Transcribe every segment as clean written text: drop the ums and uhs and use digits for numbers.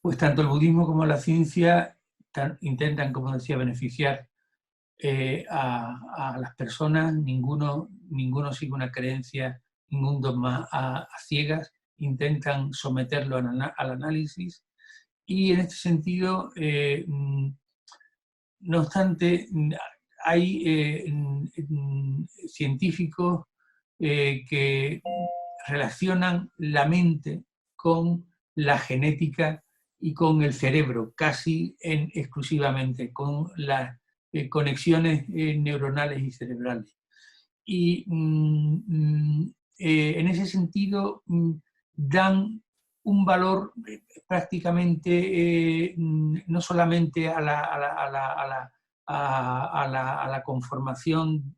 Pues tanto el budismo como la ciencia intentan, como decía, beneficiar a las personas. Ninguno sigue una creencia, ningún dogma a ciegas. Intentan someterlo al análisis. Y en este sentido, no obstante, hay científicos que relacionan la mente con la genética y con el cerebro, casi exclusivamente, con las conexiones neuronales y cerebrales. Y en ese sentido dan un valor prácticamente no solamente a la conformación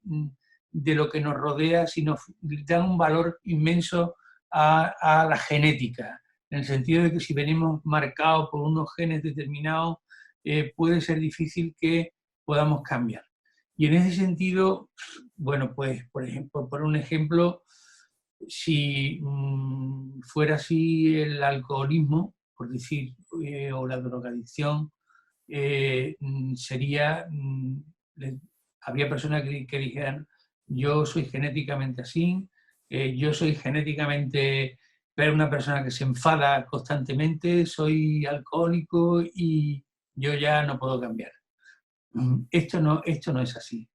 de lo que nos rodea, sino dan un valor inmenso a la genética, en el sentido de que si venimos marcados por unos genes determinados, puede ser difícil que podamos cambiar. Y en ese sentido, bueno, pues, por ejemplo, por un ejemplo, si fuera así el alcoholismo, por decir, o la drogadicción, sería, habría personas que dijeran, yo soy genéticamente así, yo soy genéticamente una persona que se enfada constantemente, soy alcohólico y yo ya no puedo cambiar. Esto no es así.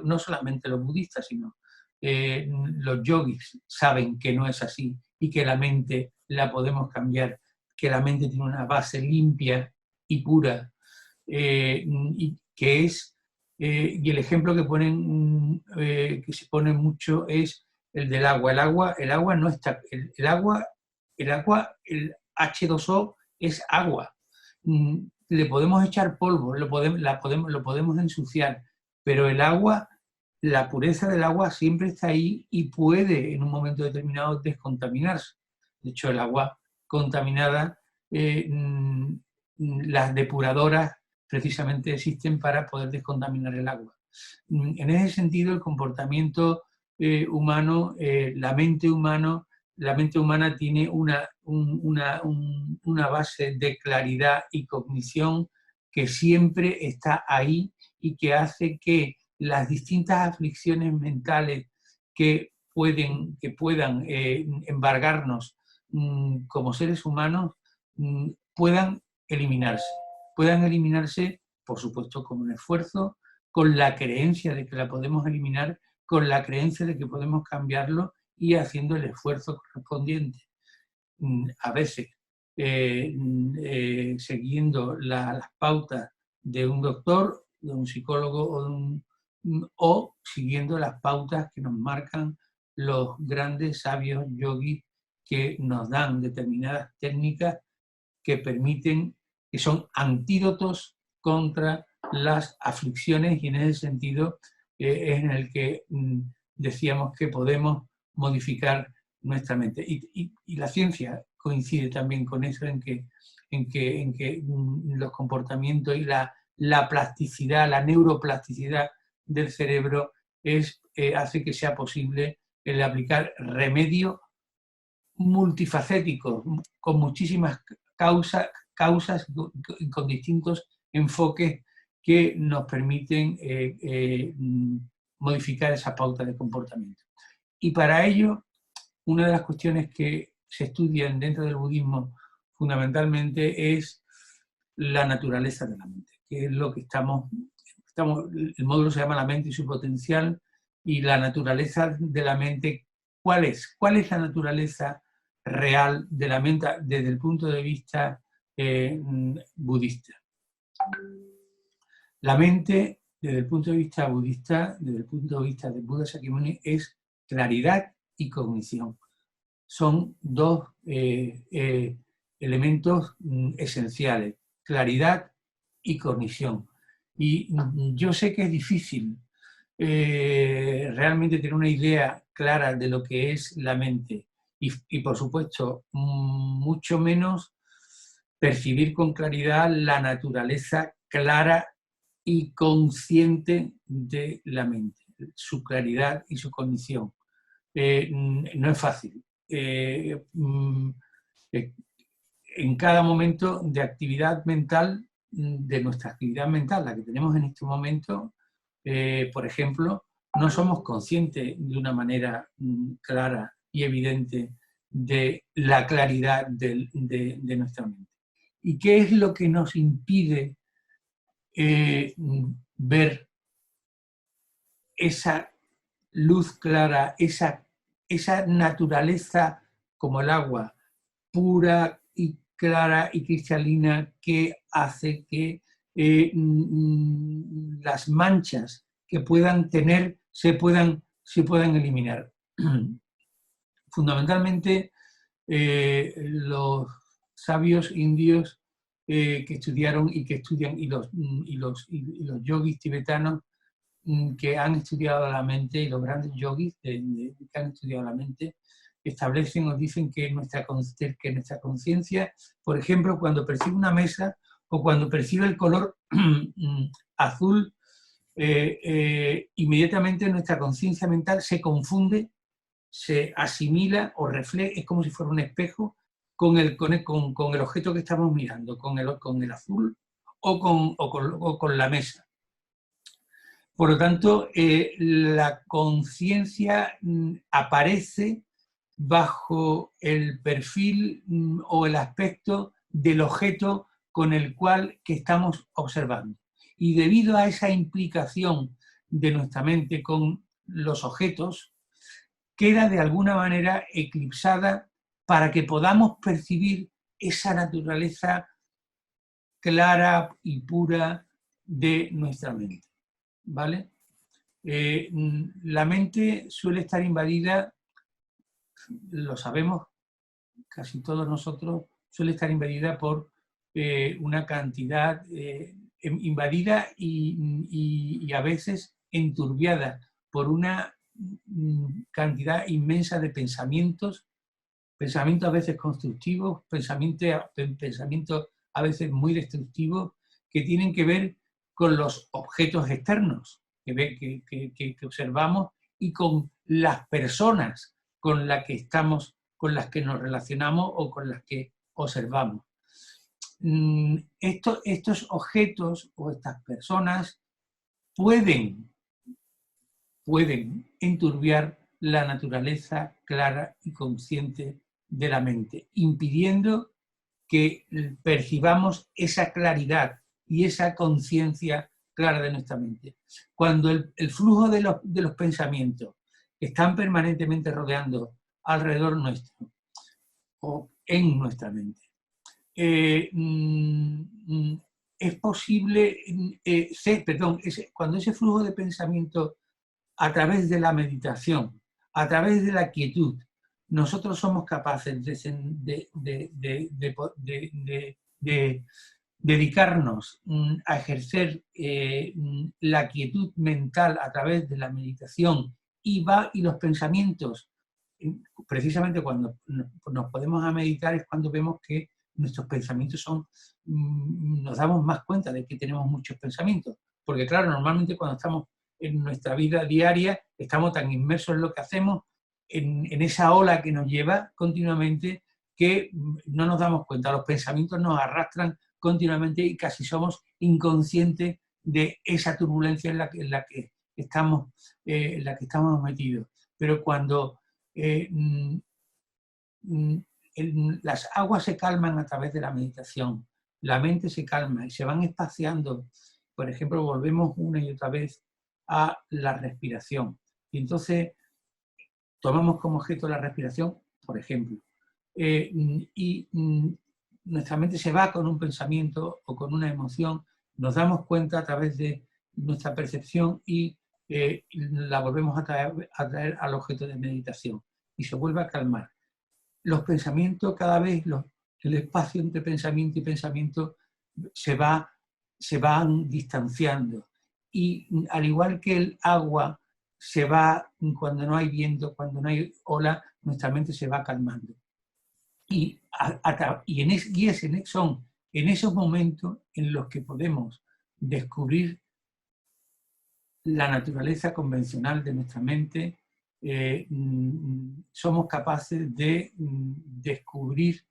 No solamente los budistas, sino los yogis saben que no es así y que la mente la podemos cambiar, que la mente tiene una base limpia y pura, y el ejemplo que ponen, que se pone mucho es el del agua. El agua no está, el H2O es agua. Le podemos echar polvo, lo podemos ensuciar, pero el agua, la pureza del agua siempre está ahí y puede en un momento determinado descontaminarse. De hecho, el agua contaminada, las depuradoras precisamente existen para poder descontaminar el agua. En ese sentido, el comportamiento humano, la mente humana tiene una base de claridad y cognición que siempre está ahí y que hace que las distintas aflicciones mentales que puedan embargarnos como seres humanos puedan eliminarse. Puedan eliminarse, por supuesto, con un esfuerzo, con la creencia de que la podemos eliminar, con la creencia de que podemos cambiarlo y haciendo el esfuerzo correspondiente. A veces siguiendo las pautas de un doctor, de un psicólogo o siguiendo las pautas que nos marcan los grandes sabios yogis que nos dan determinadas técnicas que permiten, que son antídotos contra las aflicciones, y en ese sentido es en el que decíamos que podemos modificar nuestra mente. Y la ciencia coincide también con eso, en que los comportamientos y la plasticidad, la neuroplasticidad del cerebro hace que sea posible el aplicar remedios multifacéticos, con muchísimas causas con distintos enfoques que nos permiten modificar esa pauta de comportamiento. Y para ello, una de las cuestiones que se estudian dentro del budismo fundamentalmente es la naturaleza de la mente, que es lo que el módulo se llama La mente y su potencial, y la naturaleza de la mente. ¿Cuál es? ¿Cuál es la naturaleza real de la mente desde el punto de vista budista? La mente, desde el punto de vista budista, desde el punto de vista de Buda Shakyamuni, es claridad y cognición. Son dos elementos esenciales, claridad y cognición. Y yo sé que es difícil realmente tener una idea clara de lo que es la mente y por supuesto, mucho menos percibir con claridad la naturaleza clara y consciente de la mente, su claridad y su cognición. No es fácil. en cada momento de actividad mental, de nuestra actividad mental, la que tenemos en este momento, por ejemplo, no somos conscientes de una manera clara y evidente de la claridad de nuestra mente. ¿Y qué es lo que nos impide ver esa luz clara, esa naturaleza como el agua, pura y clara y cristalina, que hace que las manchas que puedan tener se puedan eliminar? Fundamentalmente, los sabios indios que estudiaron y que estudian, y los yogis tibetanos que han estudiado la mente, y los grandes yogis que han estudiado la mente, establecen o dicen que nuestra conciencia, por ejemplo, cuando percibe una mesa o cuando percibe el color azul, inmediatamente nuestra conciencia mental se confunde, se asimila o refleja, es como si fuera un espejo, con el objeto que estamos mirando, con el azul o con la mesa. Por lo tanto, la conciencia aparece bajo el perfil o el aspecto del objeto con el cual que estamos observando. Y debido a esa implicación de nuestra mente con los objetos, queda de alguna manera eclipsada para que podamos percibir esa naturaleza clara y pura de nuestra mente. ¿Vale? La mente suele estar invadida, lo sabemos, casi todos nosotros, suele estar invadida por una cantidad, invadida y a veces enturbiada por una cantidad inmensa de pensamientos a veces constructivos, pensamientos a veces muy destructivos, que tienen que ver con los objetos externos que observamos y con las personas con las que estamos, con las que nos relacionamos o con las que observamos. Estos objetos o estas personas pueden enturbiar la naturaleza clara y consciente de la mente, impidiendo que percibamos esa claridad y esa conciencia clara de nuestra mente. Cuando el flujo de los pensamientos están permanentemente rodeando alrededor nuestro o en nuestra mente, es posible, cuando ese flujo de pensamiento a través de la meditación, a través de la quietud, nosotros somos capaces de dedicarnos a ejercer la quietud mental a través de la meditación y los pensamientos, precisamente cuando nos podemos a meditar es cuando vemos que nuestros pensamientos nos damos más cuenta de que tenemos muchos pensamientos, porque claro, normalmente cuando estamos en nuestra vida diaria, estamos tan inmersos en lo que hacemos, en esa ola que nos lleva continuamente, que no nos damos cuenta. Los pensamientos nos arrastran continuamente y casi somos inconscientes de esa turbulencia en la que estamos metidos. Pero cuando las aguas se calman a través de la meditación, la mente se calma y se van espaciando, por ejemplo, volvemos una y otra vez a la respiración. Y entonces tomamos como objeto la respiración, por ejemplo, y nuestra mente se va con un pensamiento o con una emoción, nos damos cuenta a través de nuestra percepción y la volvemos a traer al objeto de meditación y se vuelve a calmar. Los pensamientos cada vez, el espacio entre pensamiento y pensamiento se van distanciando. Y al igual que el agua se va cuando no hay viento, cuando no hay ola, nuestra mente se va calmando. Son en esos momentos en los que podemos descubrir la naturaleza convencional de nuestra mente. Somos capaces de descubrir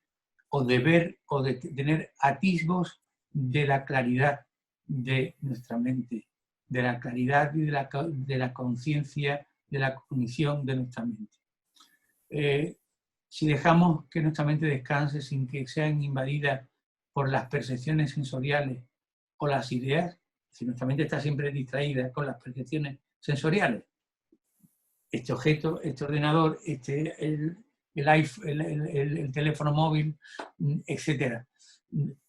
o de ver o de tener atisbos de la claridad de nuestra mente, de la claridad y de la conciencia, de la cognición de nuestra mente. Si dejamos que nuestra mente descanse sin que sean invadidas por las percepciones sensoriales o las ideas, si nuestra mente está siempre distraída con las percepciones sensoriales, este objeto, este ordenador, el teléfono móvil, etc.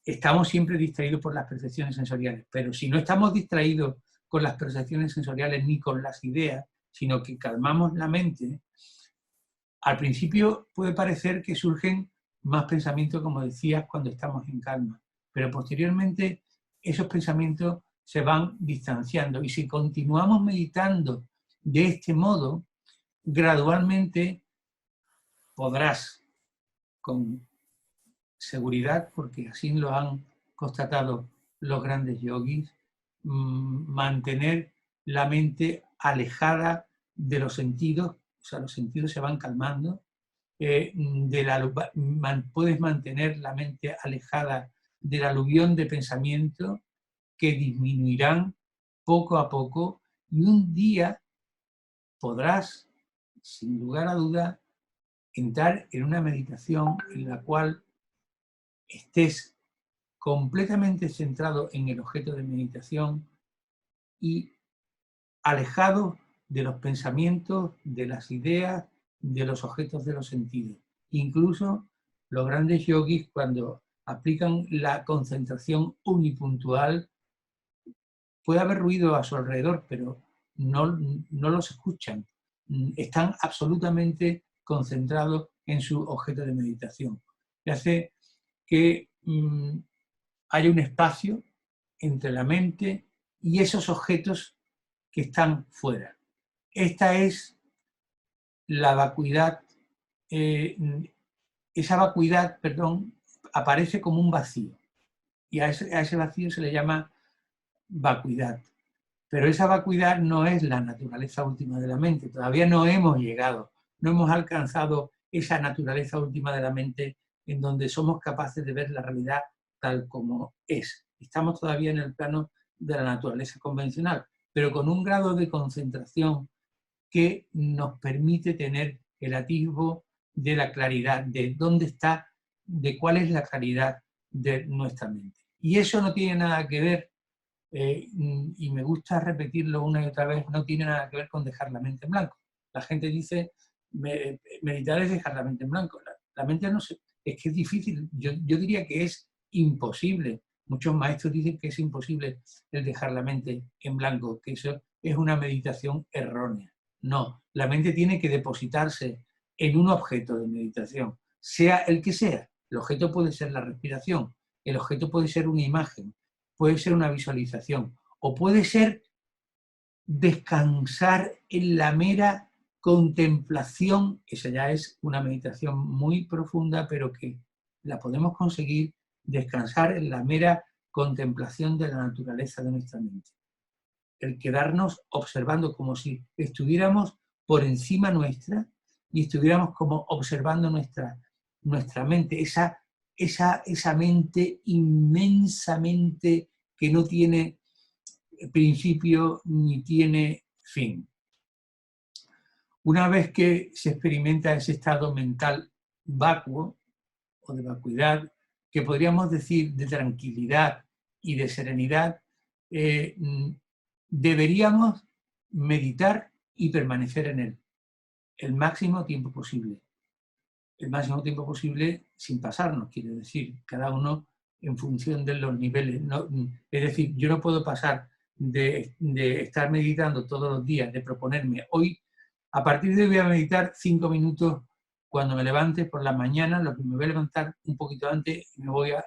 Estamos siempre distraídos por las percepciones sensoriales, pero si no estamos distraídos con las percepciones sensoriales ni con las ideas, sino que calmamos la mente, al principio puede parecer que surgen más pensamientos, como decías, cuando estamos en calma, pero posteriormente esos pensamientos se van distanciando y si continuamos meditando de este modo, gradualmente podrás, con seguridad, porque así lo han constatado los grandes yogis, mantener la mente alejada de los sentidos, o sea, los sentidos se van calmando, puedes mantener la mente alejada del aluvión de pensamiento que disminuirán poco a poco y un día podrás, sin lugar a duda, entrar en una meditación en la cual estés completamente centrado en el objeto de meditación y alejado de los pensamientos, de las ideas, de los objetos de los sentidos. Incluso los grandes yogis, cuando aplican la concentración unipuntual, puede haber ruido a su alrededor, pero no los escuchan. Están absolutamente concentrados en su objeto de meditación. Y hace que haya un espacio entre la mente y esos objetos que están fuera. Esta es la vacuidad, esa vacuidad, aparece como un vacío. Y a ese vacío se le llama vacuidad. Pero esa vacuidad no es la naturaleza última de la mente. Todavía no hemos llegado, no hemos alcanzado esa naturaleza última de la mente en donde somos capaces de ver la realidad tal como es. Estamos todavía en el plano de la naturaleza convencional, pero con un grado de concentración que nos permite tener el atisbo de la claridad, de dónde está, de cuál es la claridad de nuestra mente. Y eso no tiene nada que ver, y me gusta repetirlo una y otra vez, no tiene nada que ver con dejar la mente en blanco. La gente dice, meditar es dejar la mente en blanco. La mente no se, es que es difícil, yo diría que es imposible. Muchos maestros dicen que es imposible el dejar la mente en blanco, que eso es una meditación errónea. No, la mente tiene que depositarse en un objeto de meditación, sea el que sea. El objeto puede ser la respiración, el objeto puede ser una imagen, puede ser una visualización, o puede ser descansar en la mera contemplación. Esa ya es una meditación muy profunda, pero que la podemos conseguir descansar en la mera contemplación de la naturaleza de nuestra mente. El quedarnos observando como si estuviéramos por encima nuestra y estuviéramos como observando nuestra mente, esa mente inmensamente que no tiene principio ni tiene fin. Una vez que se experimenta ese estado mental vacuo o de vacuidad, que podríamos decir de tranquilidad y de serenidad, deberíamos meditar y permanecer en él el máximo tiempo posible. El máximo tiempo posible sin pasarnos, quiere decir, cada uno en función de los niveles. No, es decir, yo no puedo pasar de estar meditando todos los días, de proponerme, hoy, a partir de hoy voy a meditar 5 minutos cuando me levante por la mañana, lo que me voy a levantar un poquito antes y me voy a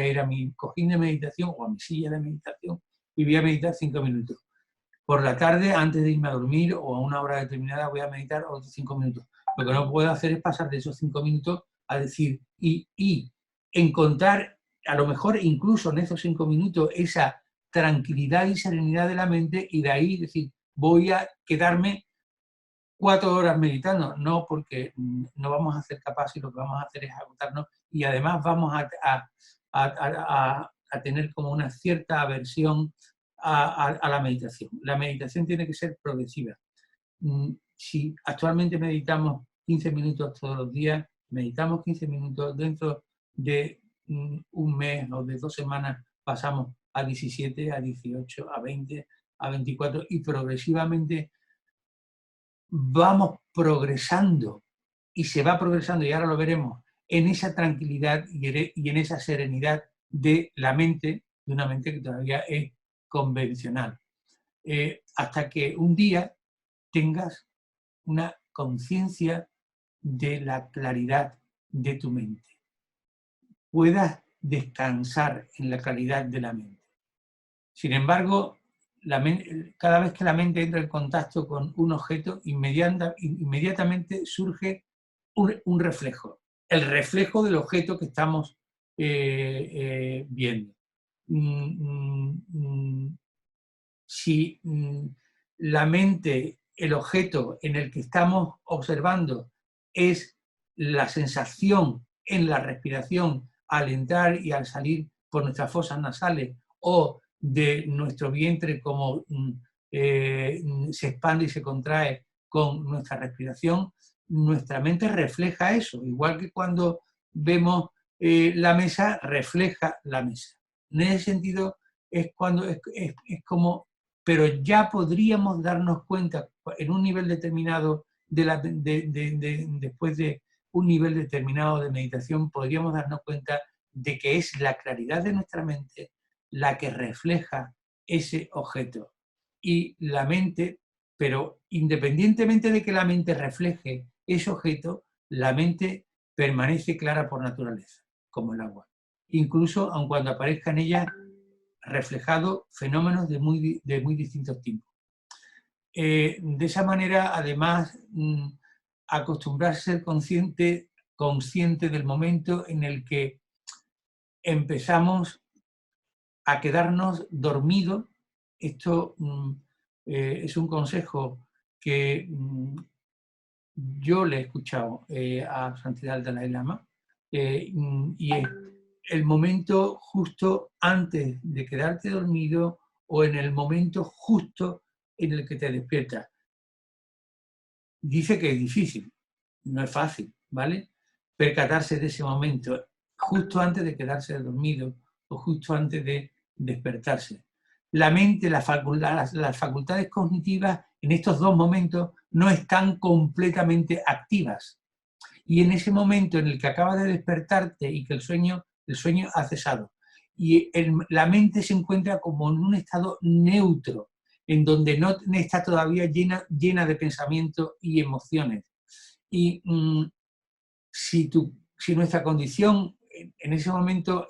ir a mi cojín de meditación o a mi silla de meditación y voy a meditar 5 minutos. Por la tarde, antes de irme a dormir o a una hora determinada, voy a meditar otros 5 minutos. Lo que no puedo hacer es pasar de esos 5 minutos a decir y encontrar, a lo mejor incluso en esos 5 minutos, esa tranquilidad y serenidad de la mente y de ahí decir, voy a quedarme 4 horas meditando, no, porque no vamos a ser capaces, lo que vamos a hacer es agotarnos y además vamos a tener como una cierta aversión a la meditación. La meditación tiene que ser progresiva. Si actualmente meditamos 15 minutos todos los días, meditamos 15 minutos, dentro de un mes o de 2 semanas pasamos a 17, a 18, a 20, a 24 y progresivamente vamos progresando y se va progresando, y ahora lo veremos, en esa tranquilidad y en esa serenidad de la mente, de una mente que todavía es convencional. Hasta que un día tengas una conciencia de la claridad de tu mente, puedas descansar en la claridad de la mente. Sin embargo, cada vez que la mente entra en contacto con un objeto, inmediatamente surge un reflejo, el reflejo del objeto que estamos viendo. Si la mente, el objeto en el que estamos observando es la sensación en la respiración al entrar y al salir por nuestras fosas nasales o de nuestro vientre como se expande y se contrae con nuestra respiración, nuestra mente refleja eso, igual que cuando vemos la mesa, refleja la mesa. En ese sentido es como, pero ya podríamos darnos cuenta en un nivel determinado después de un nivel determinado de meditación, podríamos darnos cuenta de que es la claridad de nuestra mente la que refleja ese objeto. Y la mente, pero independientemente de que la mente refleje ese objeto, la mente permanece clara por naturaleza, como el agua. Incluso aun cuando aparezca en ella reflejado fenómenos de muy distintos tipos. De esa manera, además, acostumbrarse a ser consciente del momento en el que empezamos a quedarnos dormidos. Esto es un consejo que yo le he escuchado a Santidad Dalai Lama, y es el momento justo antes de quedarte dormido o en el momento justo en el que te despiertas. Dice que es difícil, no es fácil, ¿vale? Percatarse de ese momento, justo antes de quedarse dormido o justo antes de despertarse. La mente, las facultades cognitivas en estos dos momentos no están completamente activas. Y en ese momento en el que acabas de despertarte y que el sueño ha cesado, y la mente se encuentra como en un estado neutro, en donde no está todavía llena de pensamientos y emociones. Y si nuestra condición en ese momento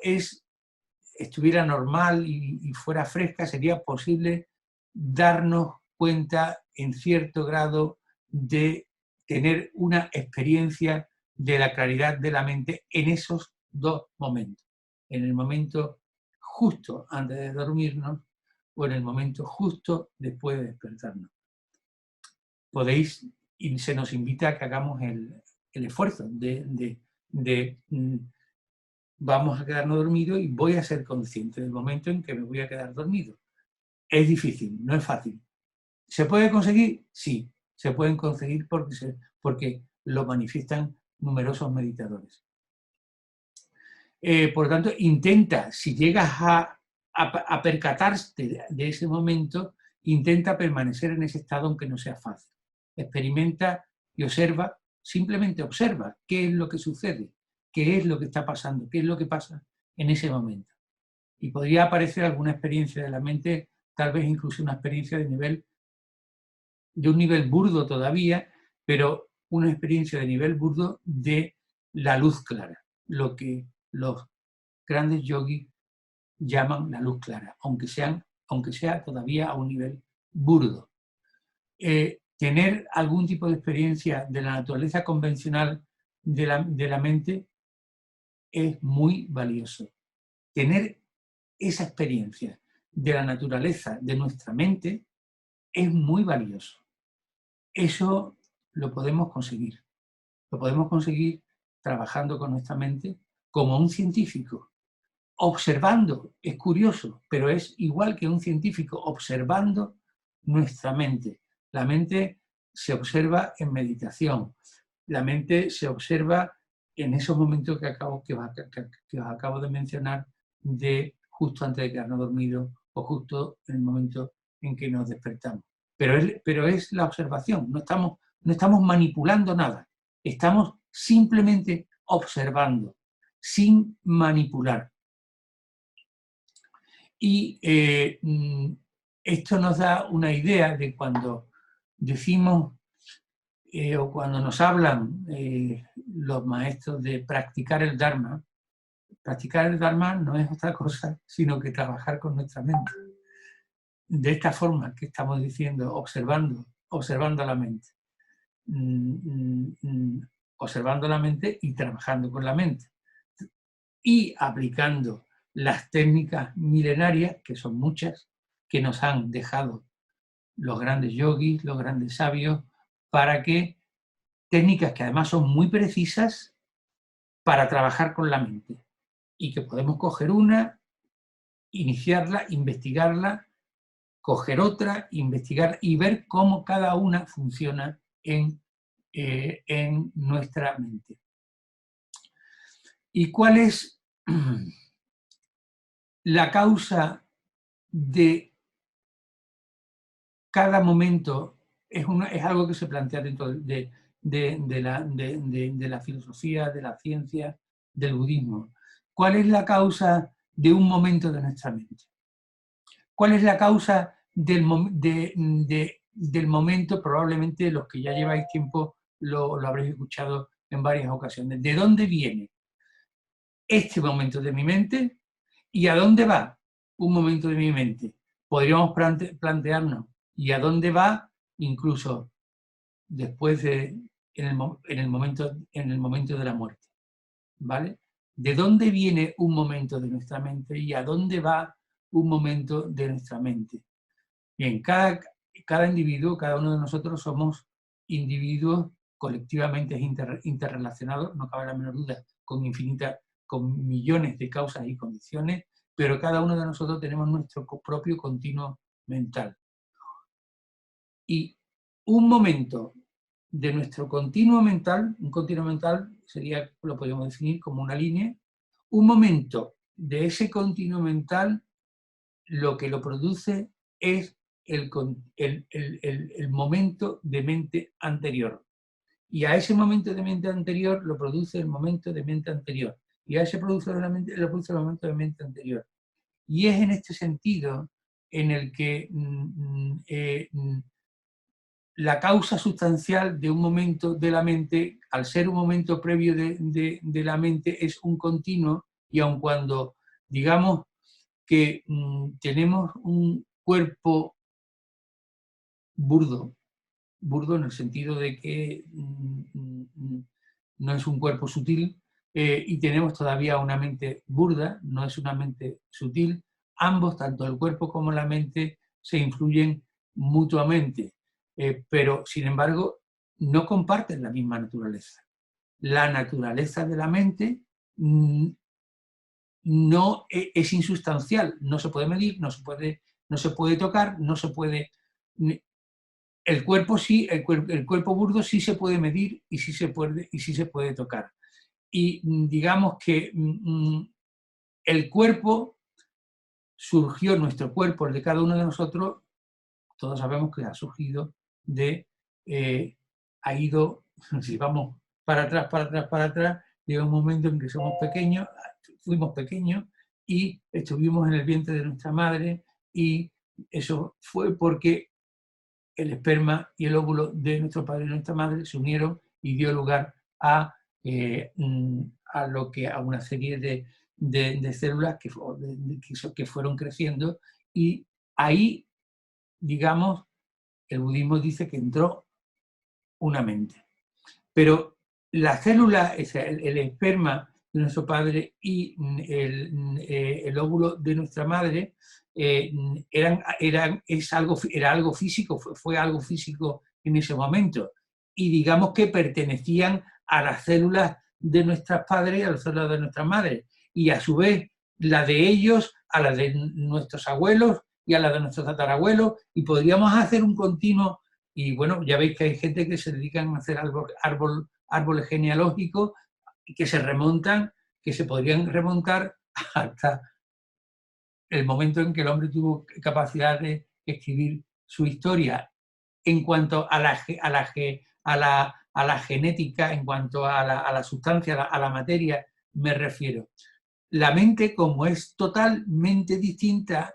estuviera normal y fuera fresca, sería posible darnos cuenta en cierto grado de tener una experiencia de la claridad de la mente en esos dos momentos. En el momento justo antes de dormirnos o en el momento justo después de despertarnos. Podéis, y se nos invita a que hagamos el esfuerzo de vamos a quedarnos dormidos y voy a ser consciente del momento en que me voy a quedar dormido. Es difícil, no es fácil. ¿Se puede conseguir? Sí, se pueden conseguir porque lo manifiestan numerosos meditadores. Por lo tanto, intenta, si llegas a percatarte de ese momento, intenta permanecer en ese estado aunque no sea fácil. Experimenta y observa, simplemente observa qué es lo que sucede, qué es lo que está pasando, qué es lo que pasa en ese momento. Y podría aparecer alguna experiencia de la mente, tal vez incluso una experiencia de un nivel burdo todavía, pero una experiencia de nivel burdo de la luz clara, lo que los grandes yogis llaman la luz clara, aunque sea todavía a un nivel burdo. Tener algún tipo de experiencia de la naturaleza convencional de la mente es muy valioso. Tener esa experiencia de la naturaleza de nuestra mente es muy valioso. Eso lo podemos conseguir. Lo podemos conseguir trabajando con nuestra mente como un científico, observando, es curioso, pero es igual que un científico, observando nuestra mente. La mente se observa en meditación, la mente se observa en esos momentos que os acabo de mencionar, de justo antes de quedarnos dormidos o justo en el momento en que nos despertamos. Pero es la observación, no estamos manipulando nada, estamos simplemente observando, sin manipular. Y esto nos da una idea de cuando decimos o cuando nos hablan los maestros de practicar el Dharma no es otra cosa sino que trabajar con nuestra mente. De esta forma que estamos diciendo, observando la mente. Observando la mente y trabajando con la mente. Y aplicando las técnicas milenarias, que son muchas, que nos han dejado los grandes yogis, los grandes sabios, para que técnicas que además son muy precisas para trabajar con la mente y que podemos coger una, iniciarla, investigarla, coger otra, investigar y ver cómo cada una funciona en nuestra mente. ¿Y cuál es la causa de cada momento? Es algo que se plantea dentro de la filosofía, de la ciencia, del budismo. ¿Cuál es la causa de un momento de nuestra mente? ¿Cuál es la causa del momento? Probablemente los que ya lleváis tiempo lo habréis escuchado en varias ocasiones. ¿De dónde viene este momento de mi mente y a dónde va un momento de mi mente? Podríamos plantearnos, ¿y a dónde va incluso después en el momento de la muerte? ¿Vale? ¿De dónde viene un momento de nuestra mente y a dónde va un momento de nuestra mente? Bien, cada individuo, cada uno de nosotros somos individuos colectivamente interrelacionados, no cabe la menor duda, con millones de causas y condiciones, pero cada uno de nosotros tenemos nuestro propio continuo mental. Y un momento de nuestro continuo mental, un continuo mental sería, lo podríamos definir como una línea, un momento de ese continuo mental lo que lo produce es el momento de mente anterior. Y a ese momento de mente anterior lo produce el momento de mente anterior. Y a ese lo produce el momento de mente anterior. Y es en este sentido en el que la causa sustancial de un momento de la mente, al ser un momento previo de la mente, es un continuo, y aun cuando digamos que tenemos un cuerpo burdo en el sentido de que no es un cuerpo sutil, y tenemos todavía una mente burda, no es una mente sutil, ambos, tanto el cuerpo como la mente, se influyen mutuamente, pero sin embargo no comparten la misma naturaleza. La naturaleza de la mente no es insustancial, no se puede medir, no se puede tocar, no se puede... El cuerpo sí, el cuerpo burdo sí se puede medir y sí se puede tocar. Y digamos que el cuerpo surgió, nuestro cuerpo, el de cada uno de nosotros, todos sabemos que ha surgido ha ido, si vamos para atrás, llega un momento en que fuimos pequeños y estuvimos en el vientre de nuestra madre, y eso fue porque el esperma y el óvulo de nuestro padre y nuestra madre se unieron y dio lugar a una serie de células que fueron creciendo, y ahí, digamos, el budismo dice que entró una mente. Pero la célula, el esperma de nuestro padre y el óvulo de nuestra madre, era algo físico, fue algo físico en ese momento. y digamos que pertenecían a las células de nuestras padres y a las células de nuestras madres, y a su vez la de ellos a la de nuestros abuelos y a la de nuestros tatarabuelos, y podríamos hacer un continuo, y bueno, ya veis que hay gente que se dedican a hacer árboles genealógicos que se remontan, que se podrían remontar hasta el momento en que el hombre tuvo capacidad de escribir su historia. En cuanto a la genética, en cuanto a la sustancia, a la materia, me refiero. La mente, como es totalmente distinta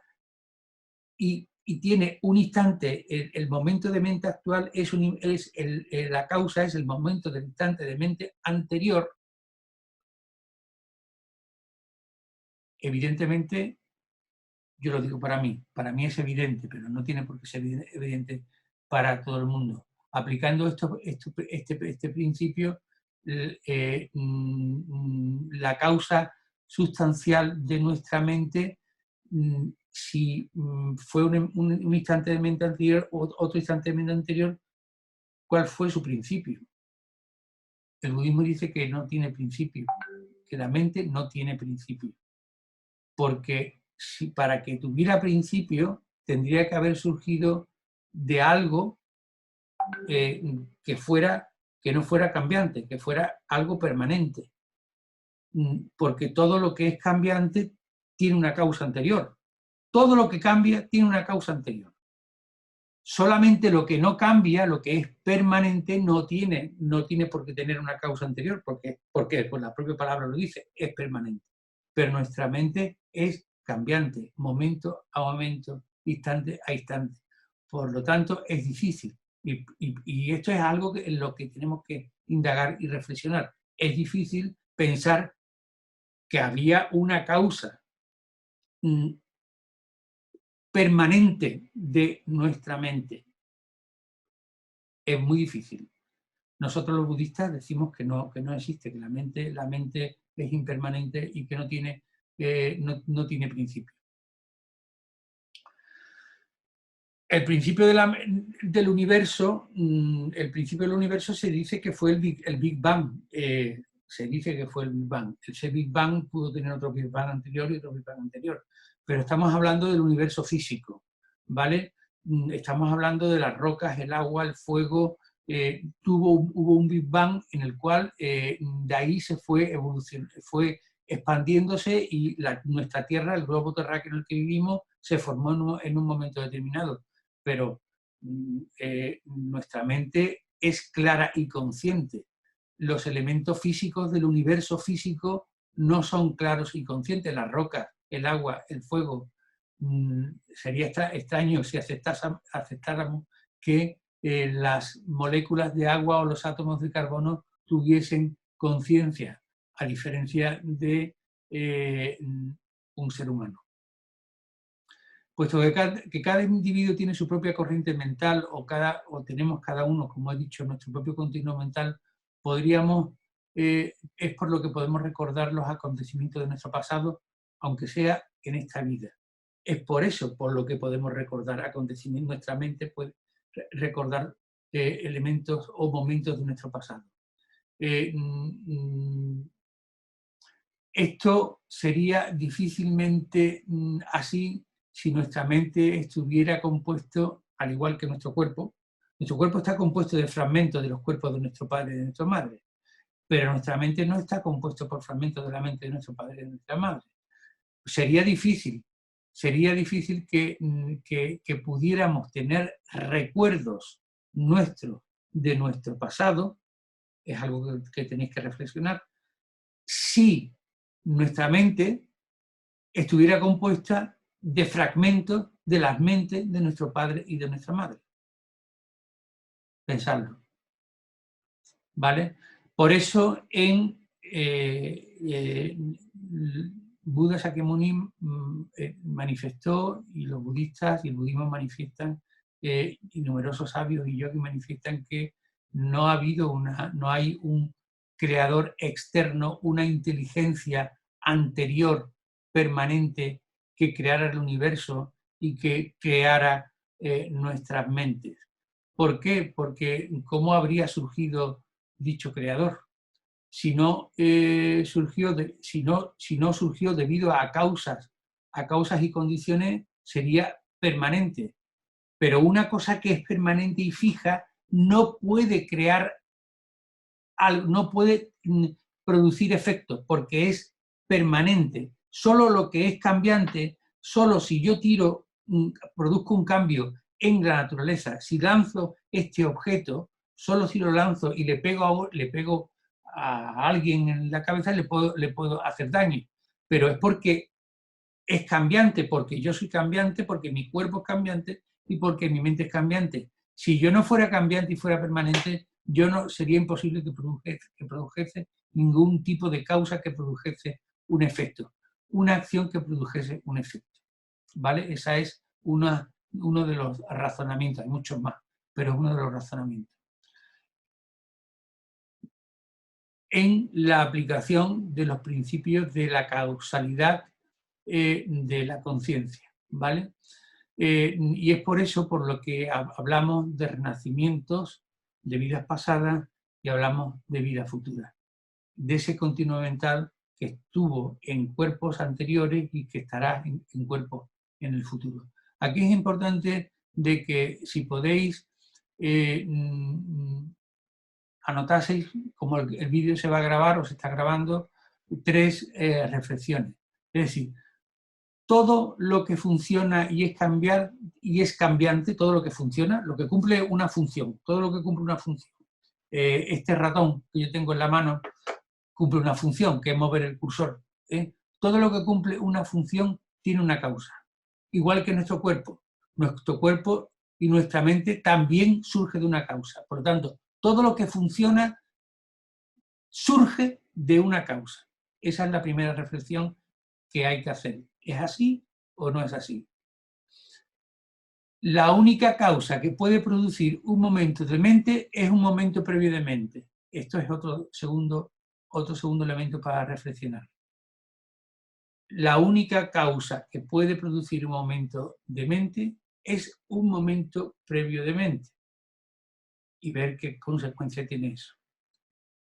y tiene un instante, el momento de mente actual la causa es el momento del instante de mente anterior, evidentemente, yo lo digo para mí es evidente, pero no tiene por qué ser evidente para todo el mundo. Aplicando este principio, la causa sustancial de nuestra mente, si fue un instante de mente anterior o otro instante de mente anterior, ¿cuál fue su principio? El budismo dice que no tiene principio, que la mente no tiene principio, porque para que tuviera principio tendría que haber surgido de algo que no fuera cambiante, que fuera algo permanente, porque todo lo que es cambiante tiene una causa anterior. Todo lo que cambia tiene una causa anterior. Solamente lo que no cambia, lo que es permanente, no tiene por qué tener una causa anterior. ¿Por qué? Pues la propia palabra lo dice, es permanente. Pero nuestra mente es cambiante, momento a momento, instante a instante. Por lo tanto, es difícil. Y esto es algo en lo que tenemos que indagar y reflexionar. Es difícil pensar que había una causa permanente de nuestra mente. Es muy difícil. Nosotros los budistas decimos que no existe, que la mente es impermanente y que no tiene principio. El principio del universo, se dice que fue el Big Bang. Se dice que fue el Big Bang. Ese Big Bang pudo tener otro Big Bang anterior y otro Big Bang anterior. Pero estamos hablando del universo físico, ¿vale? Estamos hablando de las rocas, el agua, el fuego. Hubo un Big Bang en el cual de ahí se fue expandiéndose y nuestra Tierra, el globo terráqueo en el que vivimos, se formó en un momento determinado. Pero nuestra mente es clara y consciente. Los elementos físicos del universo físico no son claros y conscientes. Las rocas, el agua, el fuego. Sería extraño si aceptáramos que las moléculas de agua o los átomos de carbono tuviesen conciencia, a diferencia de un ser humano. Puesto que cada individuo tiene su propia corriente mental o tenemos cada uno, como he dicho, nuestro propio continuo mental, es por lo que podemos recordar los acontecimientos de nuestro pasado, aunque sea en esta vida. Es por eso por lo que podemos recordar acontecimientos, nuestra mente puede recordar elementos o momentos de nuestro pasado. Esto sería difícilmente así si nuestra mente estuviera compuesto, al igual que nuestro cuerpo. Nuestro cuerpo está compuesto de fragmentos de los cuerpos de nuestro padre y de nuestra madre, pero nuestra mente no está compuesta por fragmentos de la mente de nuestro padre y de nuestra madre. Sería difícil que pudiéramos tener recuerdos nuestros de nuestro pasado, es algo que tenéis que reflexionar, si nuestra mente estuviera compuesta de fragmentos de las mentes de nuestro padre y de nuestra madre. Pensadlo. ¿Vale? Por eso Buda Shakyamuni manifestó, y los budistas y el budismo manifiestan, y numerosos sabios y yogis manifiestan que no hay un creador externo, una inteligencia anterior, permanente, que creara el universo y que creara nuestras mentes. ¿Por qué? Porque ¿cómo habría surgido dicho creador? Si no, si no surgió debido a causas y condiciones, sería permanente. Pero una cosa que es permanente y fija no puede crear algo, no puede producir efectos porque es permanente. Solo lo que es cambiante, solo si yo tiro, produzco un cambio en la naturaleza, si lanzo este objeto, solo si lo lanzo y le pego a alguien en la cabeza, le puedo hacer daño. Pero es porque es cambiante, porque yo soy cambiante, porque mi cuerpo es cambiante y porque mi mente es cambiante. Si yo no fuera cambiante y fuera permanente, yo no sería imposible que produjese ningún tipo de causa que produjese un efecto, una acción que produjese un efecto. ¿Vale? Esa es uno de los razonamientos, hay muchos más, pero es uno de los razonamientos. En la aplicación de los principios de la causalidad de la conciencia, ¿vale? Y es por eso por lo que hablamos de renacimientos, de vidas pasadas y hablamos de vida futura, de ese continuo mental que estuvo en cuerpos anteriores y que estará en cuerpos en el futuro. Aquí es importante de que si podéis anotaseis, como el vídeo se va a grabar o se está grabando, 3 reflexiones. Es decir, todo lo que funciona y es cambiante, todo lo que funciona, lo que cumple una función, todo lo que cumple una función. Este ratón que yo tengo en la mano cumple una función, que es mover el cursor. Todo lo que cumple una función tiene una causa. Igual que nuestro cuerpo. Nuestro cuerpo y nuestra mente también surge de una causa. Por lo tanto, todo lo que funciona surge de una causa. Esa es la primera reflexión que hay que hacer. ¿Es así o no es así? La única causa que puede producir un momento de mente es un momento previo de mente. Esto es otro segundo elemento para reflexionar. La única causa que puede producir un momento de mente es un momento previo de mente. Y ver qué consecuencia tiene eso.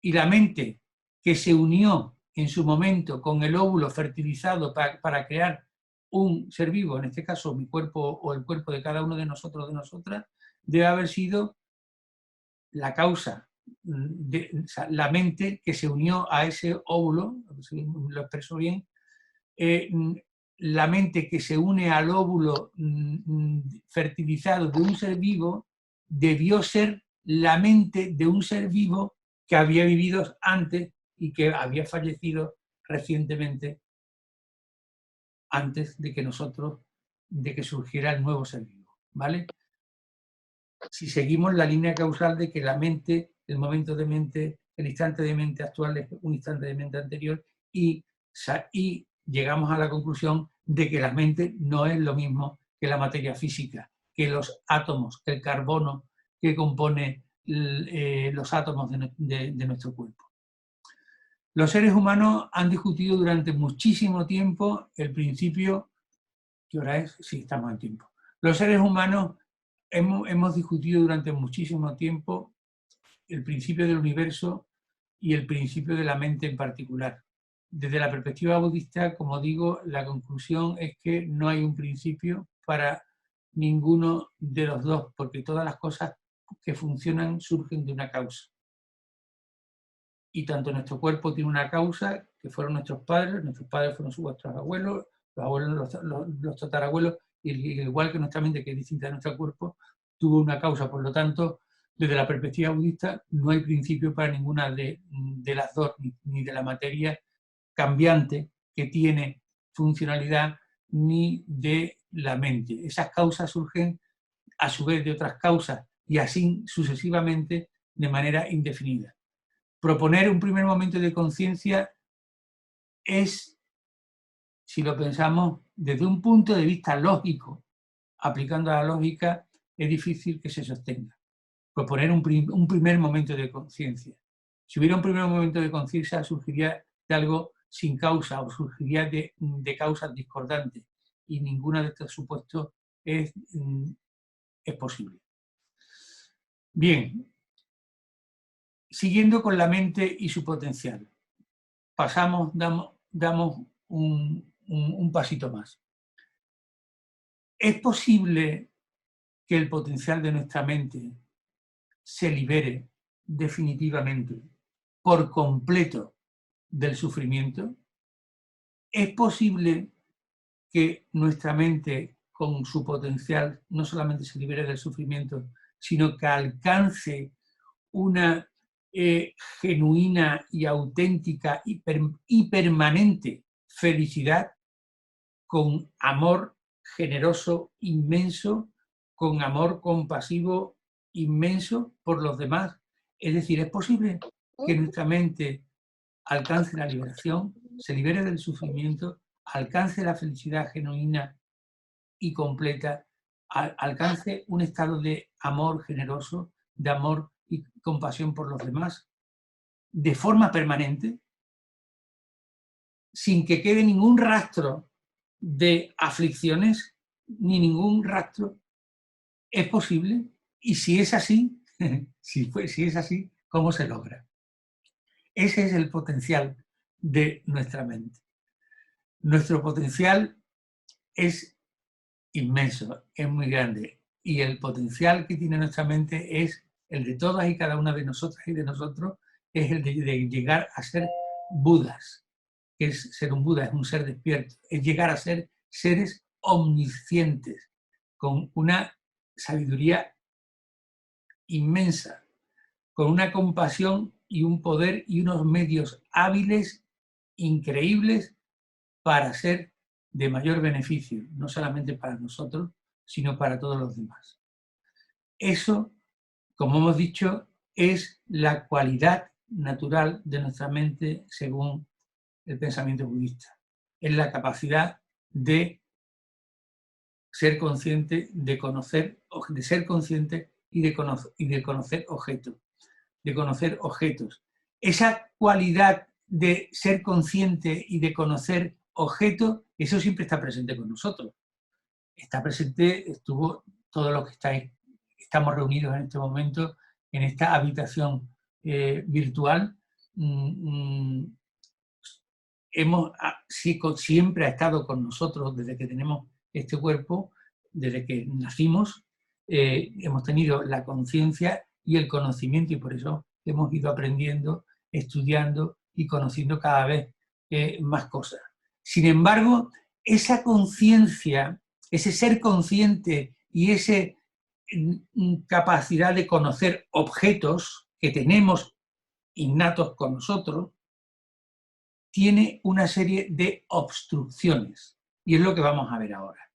Y la mente que se unió en su momento con el óvulo fertilizado para crear un ser vivo, en este caso mi cuerpo o el cuerpo de cada uno de nosotros, de nosotras, debe haber sido la causa, la mente que se unió a ese óvulo, si lo expreso bien, la mente que se une al óvulo fertilizado de un ser vivo debió ser la mente de un ser vivo que había vivido antes y que había fallecido recientemente antes de que surgiera el nuevo ser vivo, ¿vale? Si seguimos la línea causal de que la mente, el momento de mente, el instante de mente actual es un instante de mente anterior y llegamos a la conclusión de que la mente no es lo mismo que la materia física, que los átomos, que el carbono que compone los átomos de nuestro cuerpo. Los seres humanos han discutido durante muchísimo tiempo el principio. ¿Qué hora es? Sí, estamos en tiempo. Los seres humanos hemos discutido durante muchísimo tiempo el principio del universo y el principio de la mente en particular. Desde la perspectiva budista, como digo, la conclusión es que no hay un principio para ninguno de los dos, porque todas las cosas que funcionan surgen de una causa. Y tanto nuestro cuerpo tiene una causa, que fueron nuestros padres fueron nuestros abuelos, los abuelos, los tatarabuelos, y igual que nuestra mente, que es distinta de nuestro cuerpo, tuvo una causa. Por lo tanto, desde la perspectiva budista, no hay principio para ninguna de las dos, ni de la materia cambiante que tiene funcionalidad, ni de la mente. Esas causas surgen a su vez de otras causas y así sucesivamente de manera indefinida. Proponer un primer momento de conciencia es, si lo pensamos desde un punto de vista lógico, aplicando la lógica, es difícil que se sostenga. Proponer un primer momento de conciencia. Si hubiera un primer momento de conciencia, surgiría de algo sin causa o surgiría de causas discordantes y ninguno de estos supuestos es posible. Bien, siguiendo con la mente y su potencial, damos un pasito más. ¿Es posible que el potencial de nuestra mente se libere definitivamente, por completo, del sufrimiento? ¿Es posible que nuestra mente, con su potencial, no solamente se libere del sufrimiento, sino que alcance una genuina y auténtica y permanente felicidad, con amor generoso inmenso, con amor compasivo inmenso por los demás? Es decir, es posible que nuestra mente alcance la liberación, se libere del sufrimiento, alcance la felicidad genuina y completa, alcance un estado de amor generoso, de amor y compasión por los demás, de forma permanente, sin que quede ningún rastro de aflicciones, ni ningún rastro. ¿Es posible? Y si es así, si es así, ¿cómo se logra? Ese es el potencial de nuestra mente. Nuestro potencial es inmenso, es muy grande, y el potencial que tiene nuestra mente es el de todas y cada una de nosotras y de nosotros, es el de llegar a ser Budas. Que es ser un Buda, es un ser despierto, es llegar a ser seres omniscientes, con una sabiduría inmensa, con una compasión y un poder y unos medios hábiles, increíbles, para ser de mayor beneficio, no solamente para nosotros, sino para todos los demás. Eso, como hemos dicho, es la cualidad natural de nuestra mente según el pensamiento budista. Es la capacidad de ser consciente, de conocer, de ser consciente y de conocer objetos, de conocer objetos. Esa cualidad de ser consciente y de conocer objetos, eso siempre está presente con nosotros. Está presente, estuvo todos los que estamos reunidos en este momento en esta habitación virtual. Siempre ha estado con nosotros desde que tenemos este cuerpo, desde que nacimos, hemos tenido la conciencia y el conocimiento, y por eso hemos ido aprendiendo, estudiando y conociendo cada vez más cosas. Sin embargo, esa conciencia, ese ser consciente y esa capacidad de conocer objetos que tenemos innatos con nosotros, tiene una serie de obstrucciones, y es lo que vamos a ver ahora.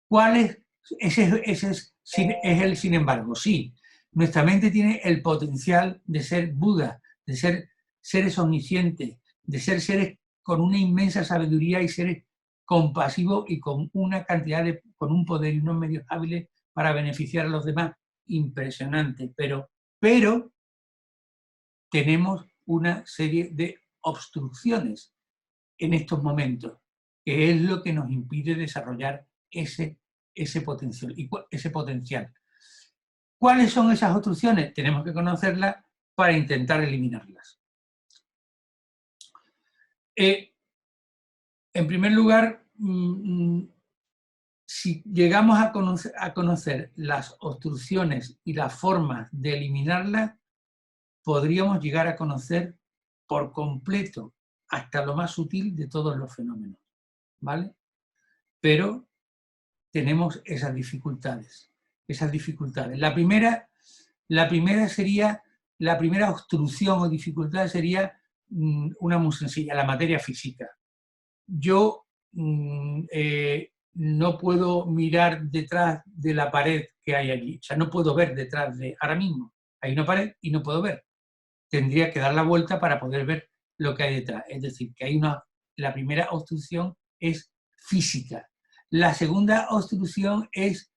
¿Cuál es? Ese es el sin embargo. Sí, nuestra mente tiene el potencial de ser Buda, de ser seres omniscientes, de ser seres con una inmensa sabiduría y seres compasivos y con una cantidad con un poder y unos medios hábiles para beneficiar a los demás. Impresionante, pero tenemos una serie de obstrucciones en estos momentos, que es lo que nos impide desarrollar ese potencial. ¿Cuáles son esas obstrucciones? Tenemos que conocerlas para intentar eliminarlas. En primer lugar, si llegamos a conocer las obstrucciones y las formas de eliminarlas, podríamos llegar a conocer por completo hasta lo más sutil de todos los fenómenos, ¿vale? Pero tenemos esas dificultades. La primera obstrucción o dificultad sería una muy sencilla, la materia física. Yo no puedo mirar detrás de la pared que hay allí, o sea, no puedo ver detrás de, ahora mismo hay una pared y no puedo ver. Tendría que dar la vuelta para poder ver lo que hay detrás. Es decir, que la primera obstrucción es física. La segunda obstrucción es,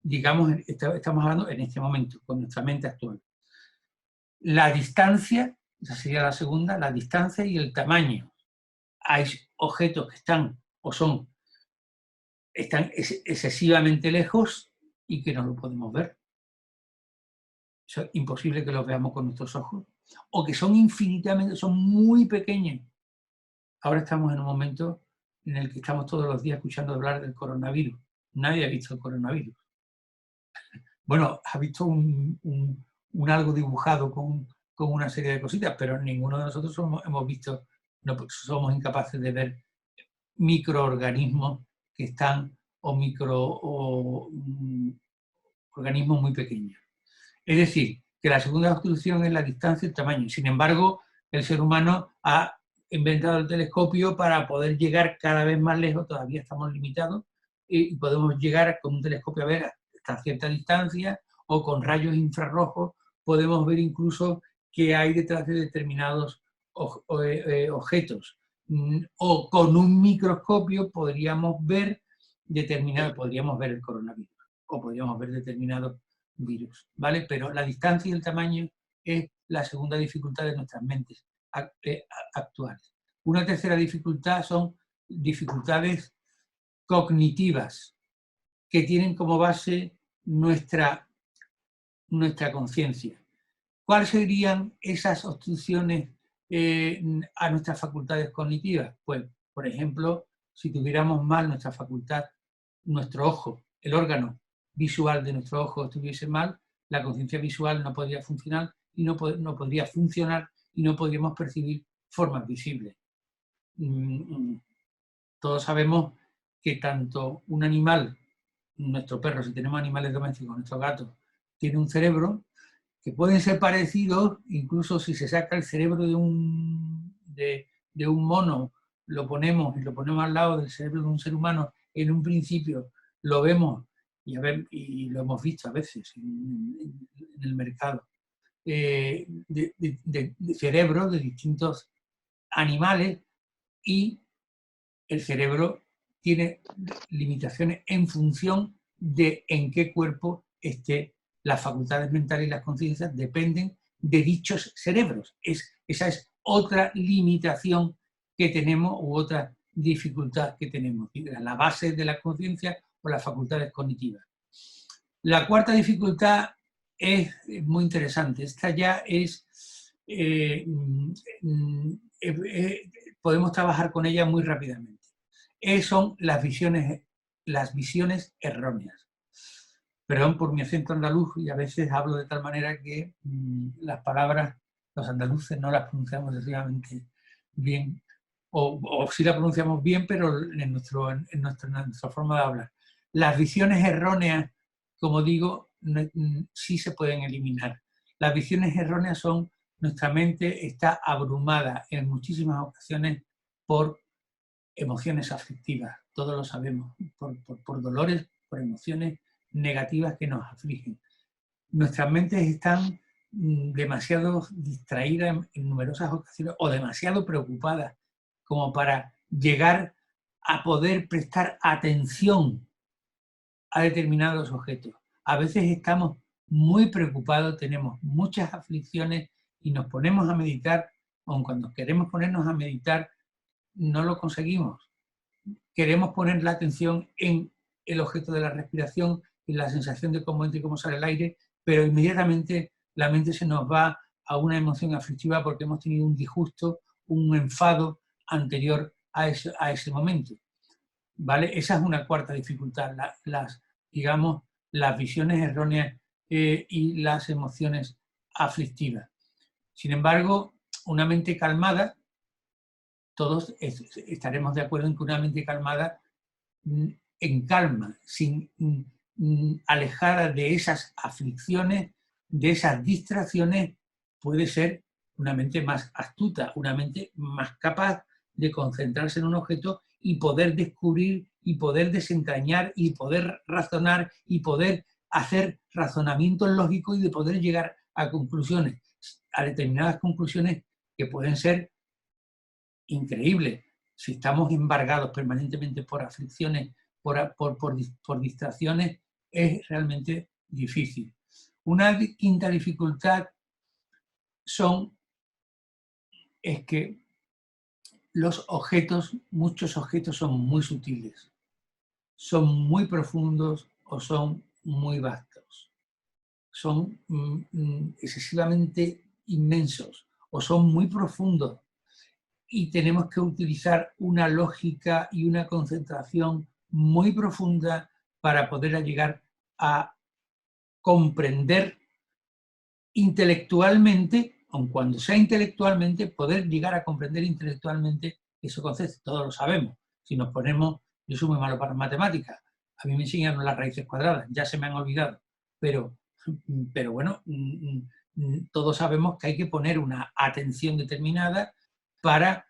digamos, estamos hablando en este momento, con nuestra mente actual. La distancia, esa sería la segunda, la distancia y el tamaño. Hay objetos que están excesivamente lejos y que no lo podemos ver. es imposible que los veamos con nuestros ojos, o que son infinitamente, son muy pequeños. Ahora estamos en un momento en el que estamos todos los días escuchando hablar del coronavirus. Nadie ha visto el coronavirus. Bueno, ha visto un algo dibujado con una serie de cositas, pero ninguno de nosotros hemos visto, no, somos incapaces de ver microorganismos que están, o organismos muy pequeños. Es decir, que la segunda obstrucción es la distancia y el tamaño. Sin embargo, el ser humano ha inventado el telescopio para poder llegar cada vez más lejos. Todavía estamos limitados y podemos llegar con un telescopio a ver hasta cierta distancia, o con rayos infrarrojos podemos ver incluso qué hay detrás de determinados objetos. O con un microscopio podríamos ver el coronavirus, o podríamos ver determinados virus, ¿vale? Pero la distancia y el tamaño es la segunda dificultad de nuestras mentes actuales. Una tercera dificultad son dificultades cognitivas, que tienen como base nuestra conciencia. ¿Cuáles serían esas obstrucciones a nuestras facultades cognitivas? Pues, por ejemplo, si tuviéramos mal nuestra facultad, nuestro ojo, el órgano visual de nuestro ojo estuviese mal, la conciencia visual no podría funcionar y no podría funcionar y no podríamos percibir formas visibles. Todos sabemos que tanto un animal, nuestro perro, si tenemos animales domésticos, nuestro gato, tiene un cerebro, que pueden ser parecidos, incluso si se saca el cerebro de un mono, lo ponemos al lado del cerebro de un ser humano, en un principio lo vemos y lo hemos visto a veces en el mercado, de cerebros de distintos animales, y el cerebro tiene limitaciones en función de en qué cuerpo esté. Las facultades mentales y las conciencias dependen de dichos cerebros. Esa es otra limitación que tenemos, u otra dificultad que tenemos, la base de la conciencia o las facultades cognitivas. La cuarta dificultad es muy interesante. Esta ya es, podemos trabajar con ella muy rápidamente. Son las visiones erróneas. Perdón por mi acento andaluz, y a veces hablo de tal manera que las palabras, los andaluces no las pronunciamos excesivamente bien, o sí las pronunciamos bien, pero en nuestra forma de hablar. Las visiones erróneas, como digo, sí se pueden eliminar. Las visiones erróneas son, nuestra mente está abrumada en muchísimas ocasiones por emociones aflictivas, todos lo sabemos, por dolores, por emociones negativas que nos afligen. Nuestras mentes están demasiado distraídas en numerosas ocasiones, o demasiado preocupadas como para llegar a poder prestar atención a determinados objetos. A veces estamos muy preocupados, tenemos muchas aflicciones y nos ponemos a meditar, aun cuando queremos ponernos a meditar, no lo conseguimos. Queremos poner la atención en el objeto de la respiración, en la sensación de cómo entra y cómo sale el aire, pero inmediatamente la mente se nos va a una emoción aflictiva porque hemos tenido un disgusto, un enfado anterior a ese momento. ¿Vale? Esa es una cuarta dificultad, digamos, las visiones erróneas y las emociones aflictivas. Sin embargo, una mente calmada, todos estaremos de acuerdo en que una mente calmada, en calma, alejada de esas aflicciones, de esas distracciones, puede ser una mente más astuta, una mente más capaz de concentrarse en un objeto y poder descubrir y poder desentrañar y poder razonar y poder hacer razonamientos lógicos y de poder llegar a conclusiones, a determinadas conclusiones que pueden ser increíbles. Si estamos embargados permanentemente por aflicciones, por distracciones, es realmente difícil. Una quinta dificultad es que muchos objetos son muy sutiles, son muy profundos o son muy vastos. son excesivamente inmensos o son muy profundos y tenemos que utilizar una lógica y una concentración muy profunda para poder llegar a comprender intelectualmente, aun cuando sea intelectualmente, poder llegar a comprender intelectualmente ese concepto. Todos lo sabemos. Si nos ponemos, yo soy muy malo para matemáticas, a mí me enseñaron las raíces cuadradas, ya se me han olvidado, pero bueno, todos sabemos que hay que poner una atención determinada para